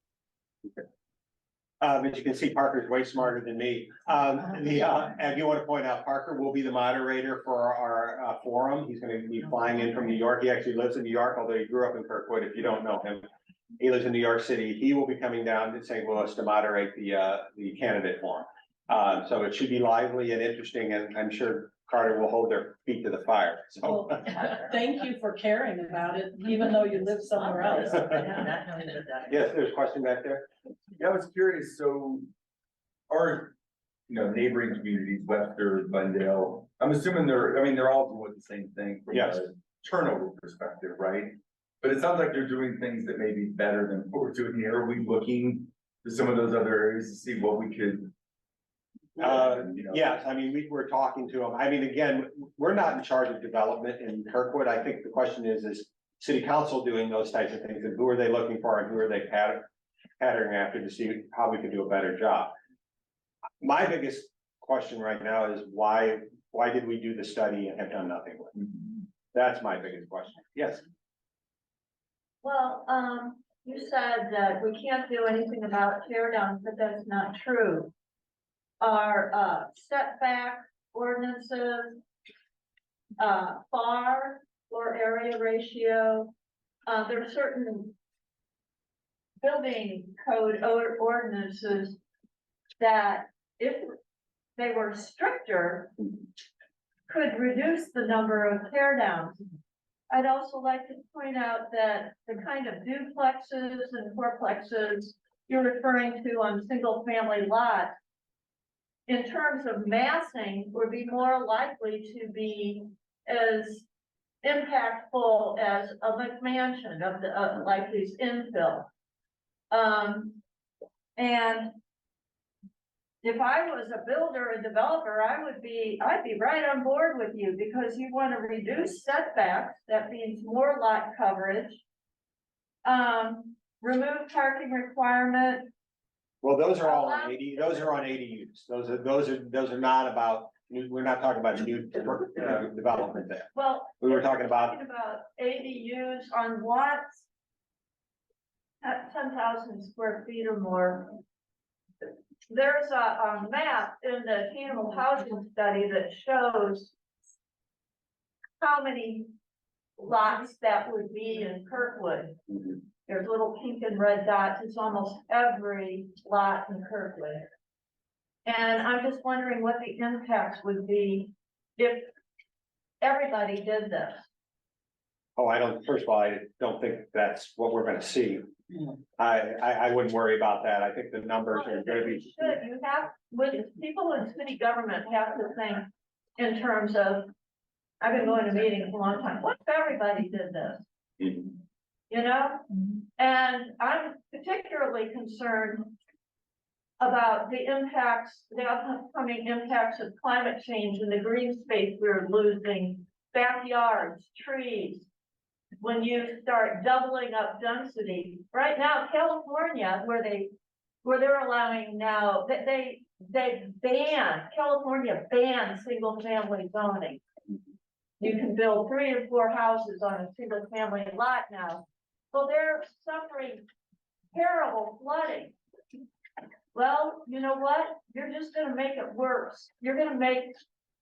As you can see, Parker's way smarter than me. I do want to point out, Parker will be the moderator for our forum. He's going to be flying in from New York. He actually lives in New York, although he grew up in Kirkwood, if you don't know him. He lives in New York City. He will be coming down to St. Louis to moderate the candidate forum. So it should be lively and interesting, and I'm sure Carter will hold their feet to the fire. So Well, thank you for caring about it, even though you live somewhere else. yes, there's a question back there. Yeah, I was curious, so our, neighboring communities, Webster, Glendale, I'm assuming they're all doing the same thing from Yes. a turnover perspective, right? But it sounds like they're doing things that may be better than what we're doing here. Are we looking to some of those other areas to see what we could? Yes, we're talking to them. Again, we're not in charge of development in Kirkwood. I think the question is city council doing those types of things, and who are they looking for and who are they patterning after to see how we can do a better job? My biggest question right now is why did we do the study and have done nothing with it? That's my biggest question. Yes. Well, you said that we can't do anything about tear downs, but that's not true. Our setback ordinances, FAR, floor area ratio, there are certain building code ordinances that, if they were stricter, could reduce the number of tear downs. I'd also like to point out that the kind of duplexes and fourplexes you're referring to on single family lots, in terms of massing, would be more likely to be as impactful as a McMansion of the like these infill. And if I was a builder and developer, I'd be right on board with you, because you want to reduce setbacks. That means more lot coverage. Remove parking requirement. Well, those are all on 80. Those are on ADUs. Those are not about. We're not talking about new development there. Well, We were talking about ADUs on lots at 10,000 square feet or more. there's a map in the Attainable housing study that shows how many lots that would be in Kirkwood. There's little pink and red dots. It's almost every lot in Kirkwood. And I'm just wondering what the impacts would be if everybody did this. Oh, first of all, I don't think that's what we're gonna see. Yeah. I wouldn't worry about that. I think the numbers are gonna be. Should you have, with people in city government have to think in terms of, I've been going to meetings a long time, what if everybody did this? You know, and I'm particularly concerned about the impacts, the upcoming impacts of climate change and the green space we're losing, backyards, trees. When you start doubling up density, right now, California, where they're allowing now, California banned single family zoning. You can build 3 or 4 houses on a single family lot now. So they're suffering terrible flooding. Well, you know what? You're just gonna make it worse. You're gonna make,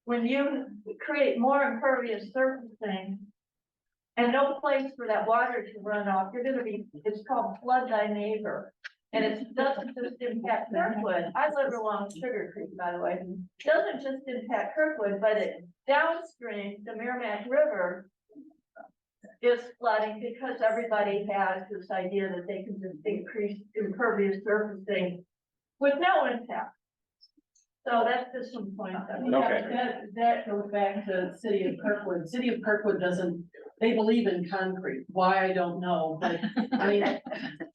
when you create more impervious surfacing and no place for that water to run off, it's called flood thy neighbor. And it doesn't just impact Kirkwood. I live along Sugar Creek, by the way. It doesn't just impact Kirkwood, but it downstream, the Merrimack River is flooding because everybody has this idea that they can just increase impervious surfacing with no impact. So that's just some points. Okay. That goes back to City of Kirkwood. City of Kirkwood doesn't, they believe in concrete. Why, I don't know, but I mean,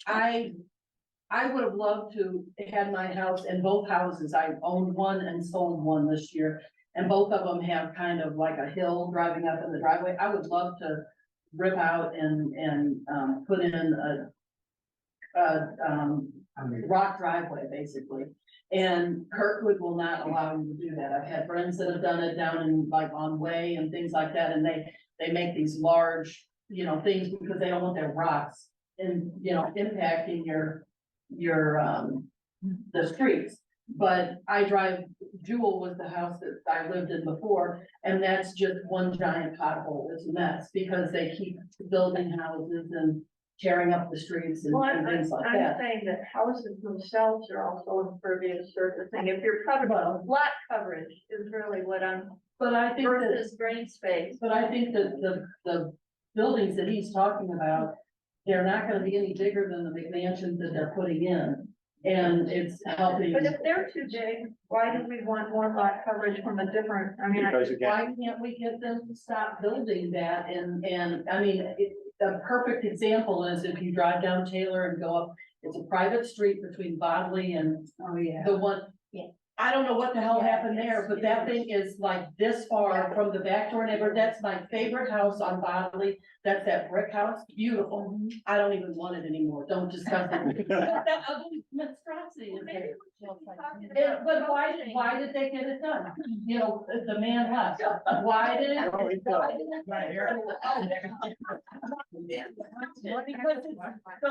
I would have loved to had my house and both houses. I owned one and sold one this year. And both of them have kind of like a hill driving up in the driveway. I would love to rip out and put in a rock driveway, basically. And Kirkwood will not allow you to do that. I've had friends that have done it down in like on Way and things like that, and they make these large, you know, things because they don't want their rocks and, you know, impacting your the streets. But Jewel was the house that I lived in before, and that's just one giant pothole. It's a mess because they keep building houses and tearing up the streets and things like I'm that. saying that houses themselves are also impervious surfacing. If you're talking about lot coverage is really what I'm, But I think that, versus green space. but I think that the buildings that he's talking about, they're not gonna be any bigger than the McMansions that they're putting in. And it's helping. But if they're too big, why do we want more lot coverage from a different, I mean, Because again, Why can't we get them to stop building that? And I mean, the perfect example is if you drive down Taylor and go up, it's a private street between Bodley and the one. Yeah. I don't know what the hell Yeah, happened there, but that thing is like this far from the back door neighbor. That's my favorite house on Bodley. That's that brick house, beautiful. I don't even want it anymore. Don't discuss it. That ugly monstrosity is there. But why did they get it done? You know, the man left. Why did it? Because it's the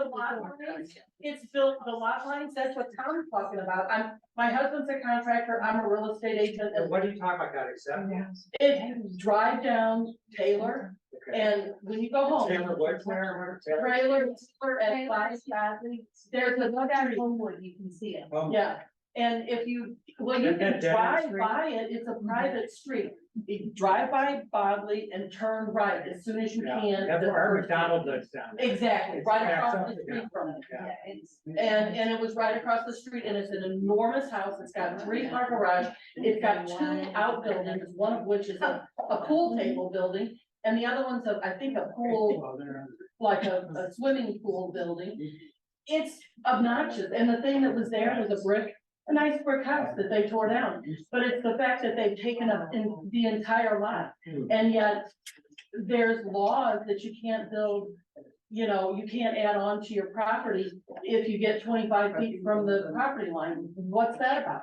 lot lines, it's built, the lot lines, that's what Tom's talking about. My husband's a contractor, I'm a real estate agent. And what are you talking about, that accept? It drive down Taylor, and when you go home. Taylor, what's there? Trailer, and there's another, Homewood, you can see it. yeah, and if you, well, you can drive by it, it's a private street. You drive by Bodley and turn right as soon as you can. That's where our McDonald's is down there. Exactly, right Yeah, across the something, street from it. Yeah. And it was right across the street, and it's an enormous house, it's got 3-car garage, it's got 2 outbuildings, one of which is a pool table building, and the other one's I think a pool, like a swimming pool building. It's obnoxious, and the thing that was there was a nice brick house that they tore down, but it's the fact that they've taken up in the entire lot, and yet there's laws that you can't build. You know, you can't add on to your property if you get 25 feet from the property line. What's that about?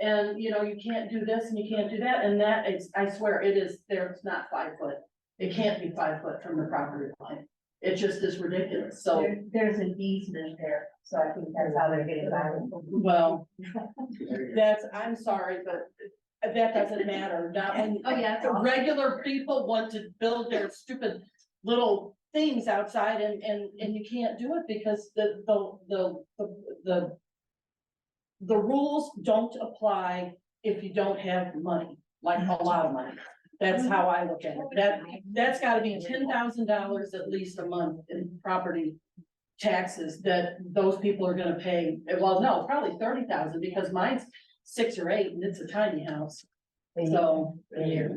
And, you know, you can't do this and you can't do that. And that is, I swear it is, there's not 5 foot. It can't be 5 foot from the property line. It just is ridiculous, so, There's an easement there, so I think that's how they're getting by. well, I'm sorry, but that doesn't matter, not when. Oh, yeah. The regular people want to build their stupid little things outside and you can't do it because the rules don't apply if you don't have money, like a lot of money. That's how I look at it. That's gotta be $10,000 at least a month in property taxes that those people are gonna pay. Well, no, probably 30,000 because mine's 6 or 8 and it's a tiny house. So, yeah,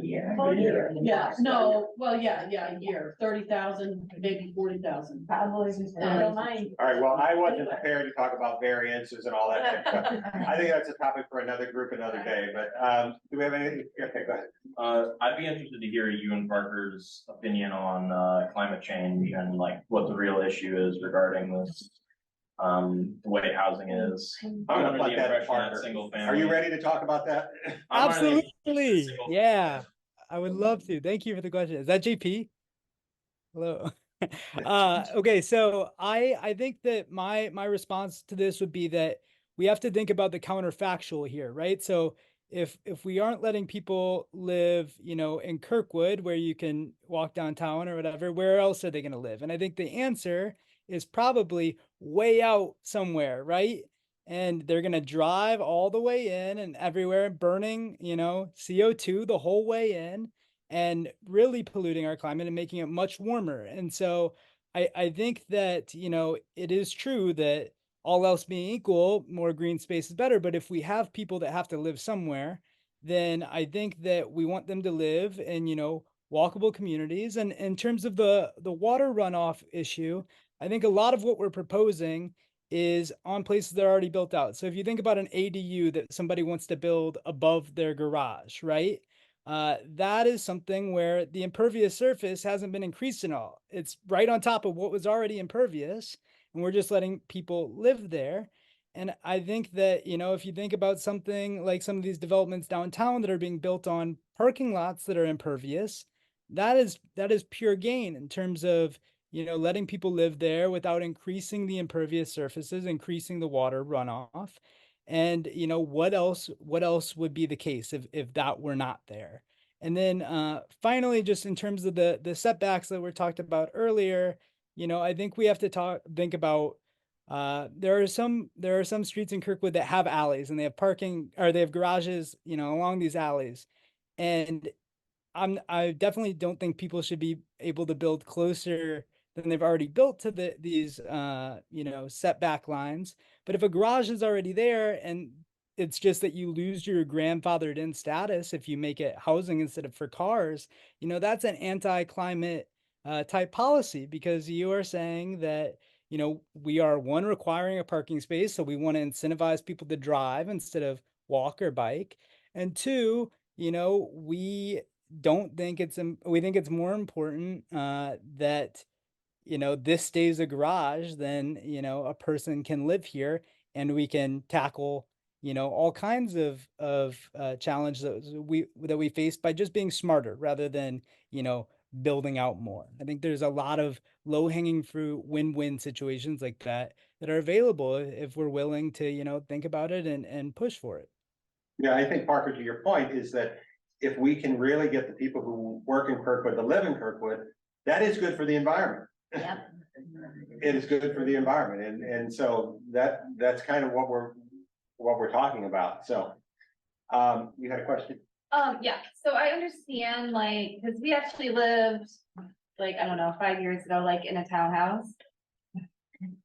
no, well, yeah, a year, 30,000, maybe 40,000. Probably, I don't mind. All right, well, I wasn't prepared to talk about variances and all that type of stuff. I think that's a topic for another group, another day, but, do we have anything? Okay, go ahead. I'd be interested to hear you and Parker's opinion on climate change and like what the real issue is regarding this. The way housing is. I'm gonna put that to Parker. Single Are you ready to talk about that? I'm under the Absolutely. single- Yeah, I would love to. Thank you for the question. Is that JP? Hello. Okay, so I think that my response to this would be that we have to think about the counterfactual here, right? So if we aren't letting people live, in Kirkwood where you can walk downtown or whatever, where else are they going to live? And I think the answer is probably way out somewhere, right? And they're going to drive all the way in and everywhere burning, CO2 the whole way in and really polluting our climate and making it much warmer. And so I think that, it is true that all else being equal, more green space is better. But if we have people that have to live somewhere, then I think that we want them to live in, walkable communities. And in terms of the water runoff issue, I think a lot of what we're proposing is on places that are already built out. So if you think about an ADU that somebody wants to build above their garage, right? That is something where the impervious surface hasn't been increased at all. It's right on top of what was already impervious, and we're just letting people live there. And I think that, if you think about something like some of these developments downtown that are being built on parking lots that are impervious, that is pure gain in terms of, letting people live there without increasing the impervious surfaces, increasing the water runoff. And, what else would be the case if that were not there? And then finally, just in terms of the setbacks that were talked about earlier, I think we have to think about there are some streets in Kirkwood that have alleys and they have parking or they have garages, along these alleys. And I definitely don't think people should be able to build closer than they've already built to these setback lines. But if a garage is already there and it's just that you lose your grandfathered in status if you make it housing instead of for cars, that's an anti-climate type policy because you are saying that, we are requiring a parking space. So we want to incentivize people to drive instead of walk or bike. And 2, we think it's more important that this stays a garage than, a person can live here and we can tackle, all kinds of challenges that we face by just being smarter rather than, building out more. I think there's a lot of low hanging fruit win-win situations like that are available if we're willing to, think about it and push for it. Yeah, I think Parker, to your point is that if we can really get the people who work in Kirkwood to live in Kirkwood, that is good for the environment. Yep. It is good for the environment. And so that's kind of what we're talking about. So, you had a question? Yeah, so I understand, because we actually lived, I don't know, 5 years ago, in a townhouse.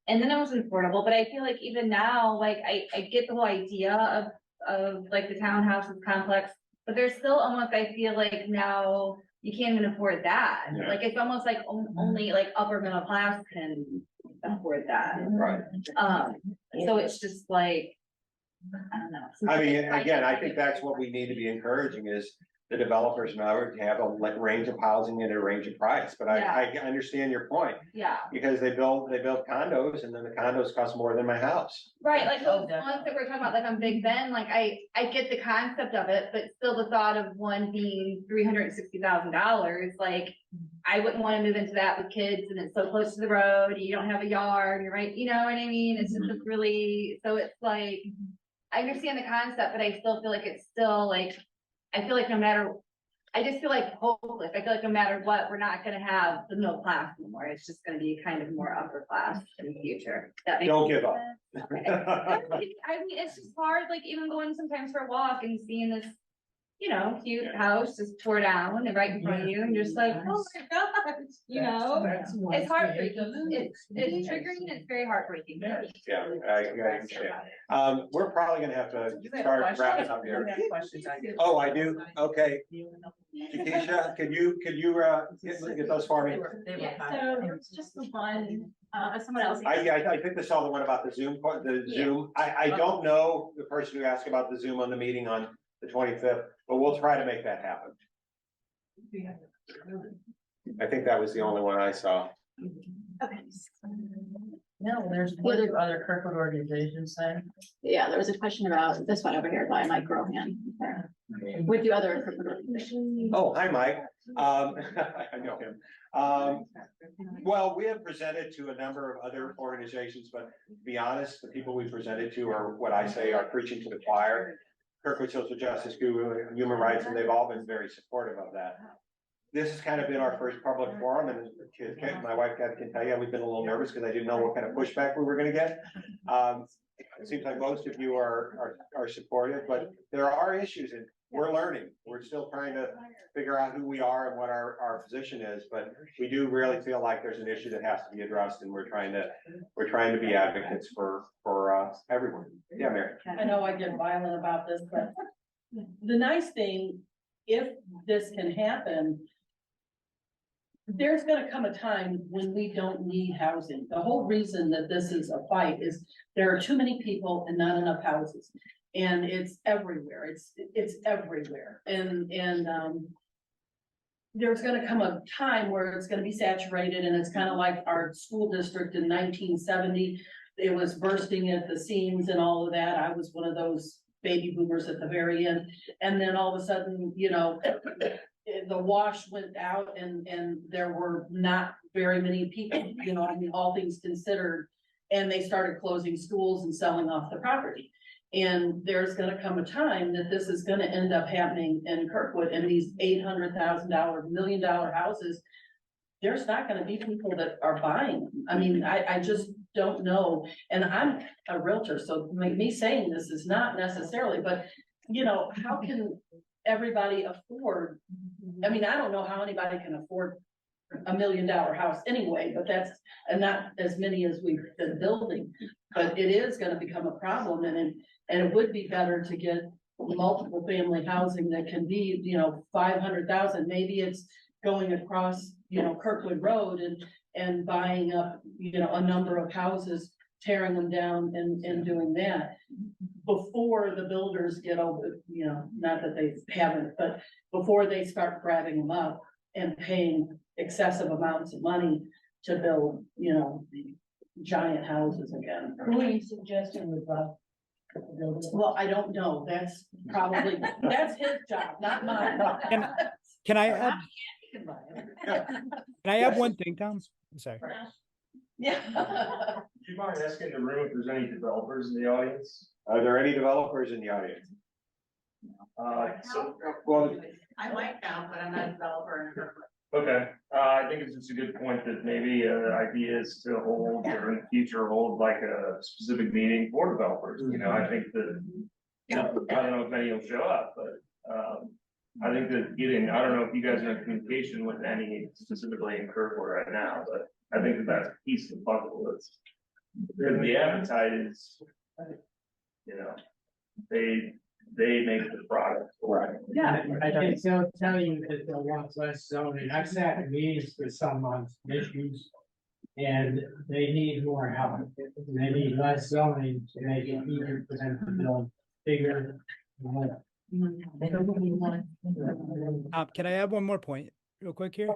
And then it was affordable, but I feel like even now, I get the whole idea of the townhouses complex, but there's still almost, I feel like now you can't even afford that. Yeah. It's almost only upper middle class can afford that. Right. So it's just I don't know. I mean, again, I think that's what we need to be encouraging is the developers now have a range of housing and a range of price, but I understand your point. Yeah, Because they build condos and then the condos cost more than my house. right, like Oh, those definitely. ones that we're talking about, like on Big Ben, like I get the concept of it, but still the thought of one being $360,000, like. I wouldn't wanna move into that with kids and it's so close to the road, and you don't have a yard, you're right, you know what I mean? It's just really, so it's like. I understand the concept, but I still feel like it's still like, I feel like no matter, I just feel like hopeless. I feel like no matter what, we're not gonna have the middle class anymore. It's just gonna be kind of more upper class in the future. That makes Don't give up. sense? Okay. I mean, it's just hard, like even going sometimes for a walk and seeing this, you know, cute house just tore down and right in front of you and you're just like, oh my God, you know? It's heartbreaking. It's triggering. It's very heartbreaking. Yeah, I understand. We're probably gonna have to start wrapping up here. Oh, I do? Okay. Keisha, could you get those for me? So just the one, someone else. I think I saw the one about the Zoom, Zoom. I don't know the person who asked about the Zoom on the meeting on the 25th, but we'll try to make that happen. I think that was the only one I saw. Okay. No, there's what do other Kirkwood organizations say? Yeah, there was a question about this one over here by Mike Rohan. With the other Kirkwood organizations. Oh, hi, Mike. I know him. Well, we have presented to a number of other organizations, but to be honest, the people we presented to are what I say are preaching to the choir. Kirkwood Social Justice Guru, Human Rights, and they've all been very supportive of that. This has kind of been our first public forum, and my wife can tell you, we've been a little nervous because I didn't know what kind of pushback we were gonna get. It seems like most of you are supportive, but there are issues and we're learning. We're still trying to figure out who we are and what our position is, but we do really feel like there's an issue that has to be addressed, and we're trying to be advocates for everyone. Yeah, Mary. I know I get violent about this, but the nice thing, if this can happen, there's gonna come a time when we don't need housing. The whole reason that this is a fight is there are too many people and not enough houses. And it's everywhere. It's everywhere. And there's gonna come a time where it's gonna be saturated, and it's kind of like our school district in 1970. It was bursting at the seams and all of that. I was one of those baby boomers at the very end. And then all of a sudden, you know, the wash went out and there were not very many people, you know, I mean, all things considered. And they started closing schools and selling off the property. And there's gonna come a time that this is gonna end up happening in Kirkwood, and these $800,000, $1 million houses, there's not gonna be people that are buying them. I mean, I just don't know. And I'm a realtor, so me saying this is not necessarily, but you know, how can everybody afford? I mean, I don't know how anybody can afford $1 million house anyway, but that's, and not as many as we've been building. But it is gonna become a problem, and it would be better to get multiple family housing that can be, you know, 500,000. Maybe it's going across, you know, Kirkwood Road and buying up, you know, a number of houses, tearing them down and doing that before the builders get over, you know, not that they haven't, but before they start grabbing them up and paying excessive amounts of money to build, you know, giant houses again. Who are you suggesting would buy? Well, I don't know. That's probably, that's his job, not mine. Can I add, can I add one thing, Tom? I'm sorry. Yeah. Do you mind asking the room if there's any developers in the audience? Are there any developers in the audience? Well, I might count, but I'm not a developer in Kirkwood. Okay, I think it's just a good point that maybe idea is to hold, or in the future, hold like a specific meeting for developers, you know, I think that. I don't know if any will show up, but, I think that getting, I don't know if you guys are in communication with any specifically in Kirkwood right now, but I think that that's a piece of the puzzle that's. The appetite is, you know, they make the product. right. Yeah. I think they'll tell you that they'll want less zoning. I've sat in meetings with some on issues. And they need more help. They need less zoning to make it easier for them to build bigger, Can I add one more point real quick here?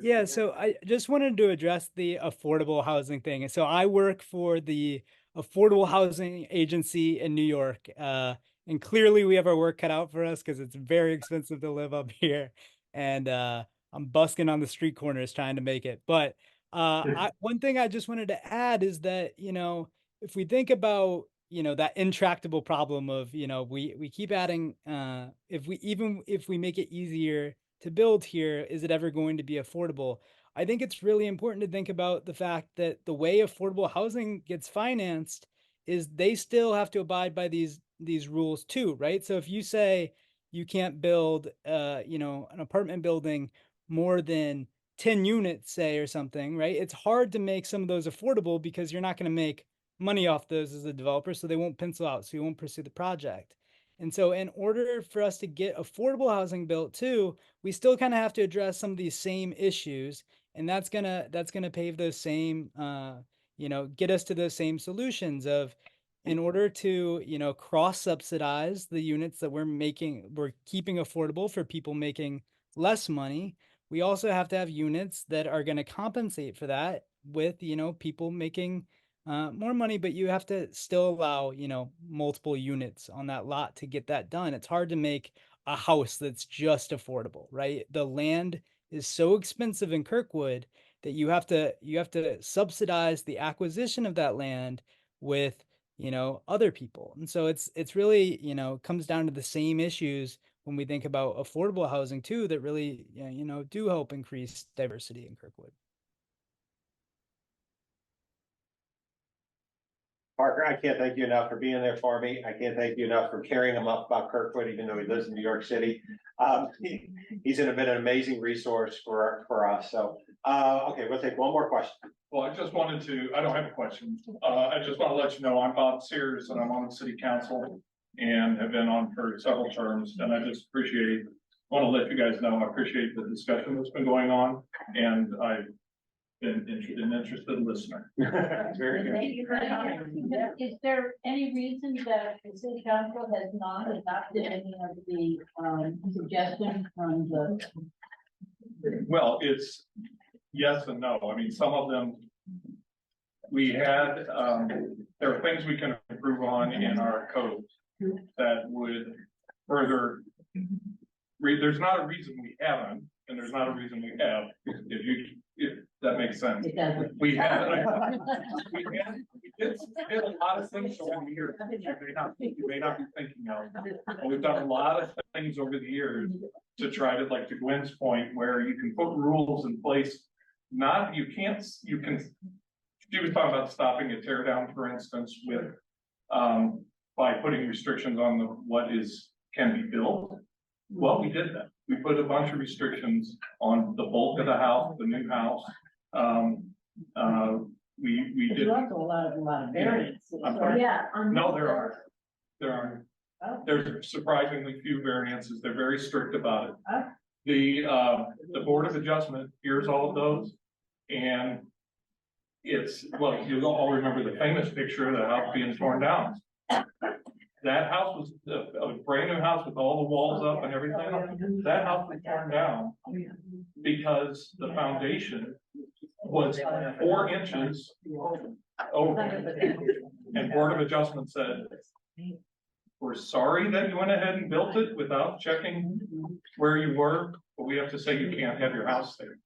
Yeah, so I just wanted to address the affordable housing thing. And so I work for the Affordable Housing Agency in New York. And clearly we have our work cut out for us because it's very expensive to live up here. And I'm busking on the street corners trying to make it. But one thing I just wanted to add is that, if we think about, that intractable problem of, we keep adding, if we make it easier to build here, is it ever going to be affordable? I think it's really important to think about the fact that the way affordable housing gets financed is they still have to abide by these rules too, right? So if you say you can't build an apartment building more than 10 units, say, or something, right? It's hard to make some of those affordable because you're not going to make money off those as a developer, so they won't pencil out, so you won't pursue the project. And so in order for us to get affordable housing built too, we still kind of have to address some of these same issues, and that's gonna pave those same get us to those same solutions of, in order to cross subsidize the units that we're keeping affordable for people making less money. We also have to have units that are going to compensate for that with people making more money, but you have to still allow, multiple units on that lot to get that done. It's hard to make a house that's just affordable, right? The land is so expensive in Kirkwood that you have to subsidize the acquisition of that land with, other people. And so it's really, comes down to the same issues when we think about affordable housing too, that really, do help increase diversity in Kirkwood. Parker, I can't thank you enough for being there for me. I can't thank you enough for carrying him up about Kirkwood, even though he lives in New York City. He's been an amazing resource for us. So, okay, we'll take one more question. Well, I just wanted to, I don't have a question. I just want to let you know I'm Bob Sears and I'm on the city council and have been on for several terms. And I just want to let you guys know, I appreciate the discussion that's been going on. And I've been an interested listener. Very good. Thank you very much. Is there any reason that the city council has not adopted any of the suggestions from the? Well, it's yes and no. I mean, some of them we had, there are things we can improve on in our code that would further there's not a reason we haven't, and there's not a reason we have, if that makes sense. We did a lot of things over the years you may not be thinking of. And we've done a lot of things over the years to try to, like to Gwen's point, where you can put rules in place. She was talking about stopping a tear down, for instance, with by putting restrictions on what can be built. Well, we did that. We put a bunch of restrictions on the bulk of the house, the new house. We did. Also a lot of variants. Yeah. No, there aren't. There's surprisingly few variances. They're very strict about it. The Board of Adjustment hears all of those, and you'll all remember the famous picture of the house being torn down. That house was a brand new house with all the walls up and everything. That house was torn down because the foundation was 4 inches over. And Board of Adjustment said, we're sorry that you went ahead and built it without checking where you were, but we have to say you can't have your house there.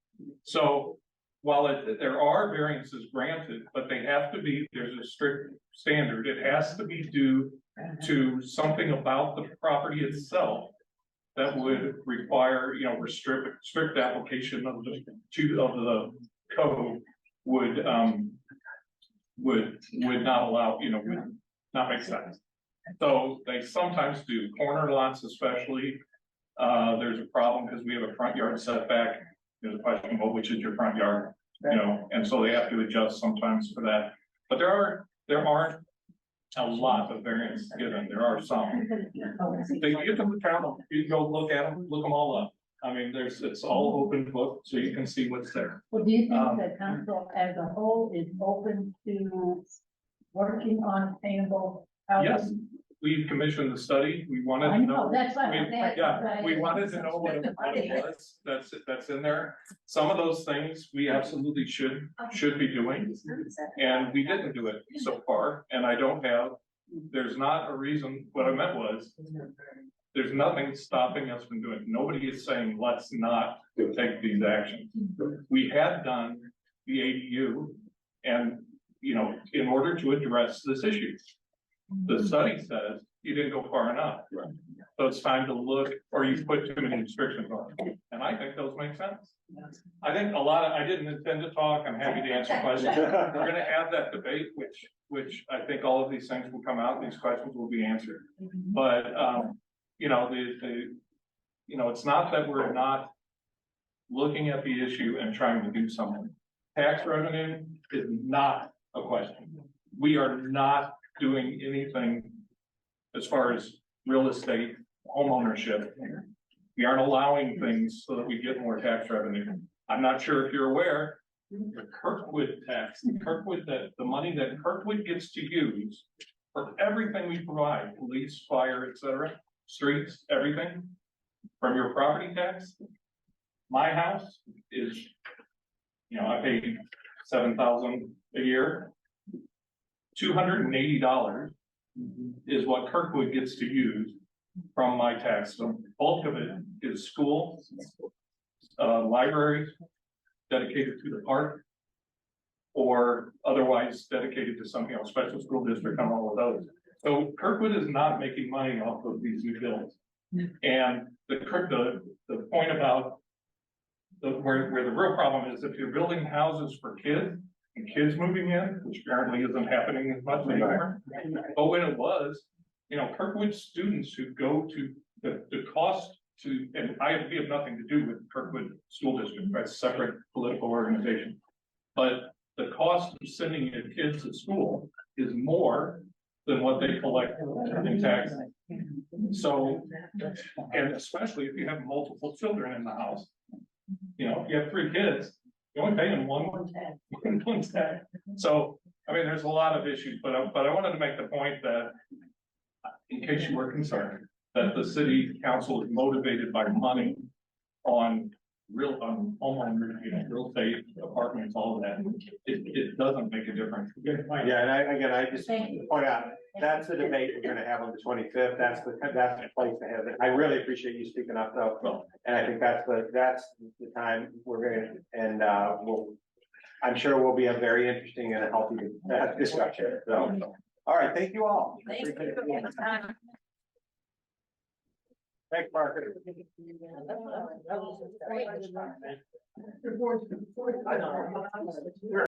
So while there are variances granted, but they have to be, there's a strict standard. It has to be due to something about the property itself that would require, strict application of the code would not allow, would not make sense. So they sometimes do corner lots, especially. There's a problem because we have a front yard setback. There's a question about which is your front yard, and so they have to adjust sometimes for that. But there aren't a lot of variants given. There are some. You can count them. You can go look at them, look them all up. I mean, it's all open book, so you can see what's there. Well, do you think that council as a whole is open to working on attainable housing? we commissioned the study, we wanted I to know, know. that's why. Yeah, we wanted to know what it was, that's in there. Some of those things we absolutely should be doing. And we didn't do it so far, and I don't have, there's not a reason, what I meant was, there's nothing stopping us from doing it. Nobody is saying, let's not take these actions. We had done the ADU, and, you know, in order to address this issue. The study says you didn't go far enough. So it's time to look, or you put too many restrictions on it. And I think those make sense. I think I didn't intend to talk, I'm happy to answer questions. We're gonna have that debate, which I think all of these things will come out, these questions will be answered. But, you know, you know, it's not that we're not looking at the issue and trying to do something. Tax revenue is not a question. We are not doing anything as far as real estate, home ownership. We aren't allowing things so that we get more tax revenue. I'm not sure if you're aware, the Kirkwood tax, the money that Kirkwood gets to use for everything we provide, police, fire, etc., streets, everything, from your property tax. My house is, you know, I pay $7,000 a year. $280 is what Kirkwood gets to use from my tax. So bulk of it is school, libraries dedicated to the park, or otherwise dedicated to something else, special school district on all of those. So Kirkwood is not making money off of these new builds. And the point about where the real problem is, if you're building houses for kids and kids moving in, which apparently isn't happening as much anymore. But when it was, you know, Kirkwood students who go to the cost to, and we have nothing to do with Kirkwood School District, right? It's a separate political organization. But the cost of sending your kids to school is more than what they collect in taxes. So, and especially if you have multiple children in the house, you know, if you have 3 kids, you only pay them one tax. So, I mean, there's a lot of issues, but I wanted to make the point that, in case you were concerned, that the city council is motivated by money on homeowners, you know, real estate, apartments, all of that. It doesn't make a difference. Yeah, and I just point out, that's the debate we're gonna have on the 25th. That's the place to have it. I really appreciate you speaking up though. And I think that's the time we're gonna, and I'm sure we'll be a very interesting and a healthy discussion. So, all right, thank you all. Thank you. Thanks, Parker.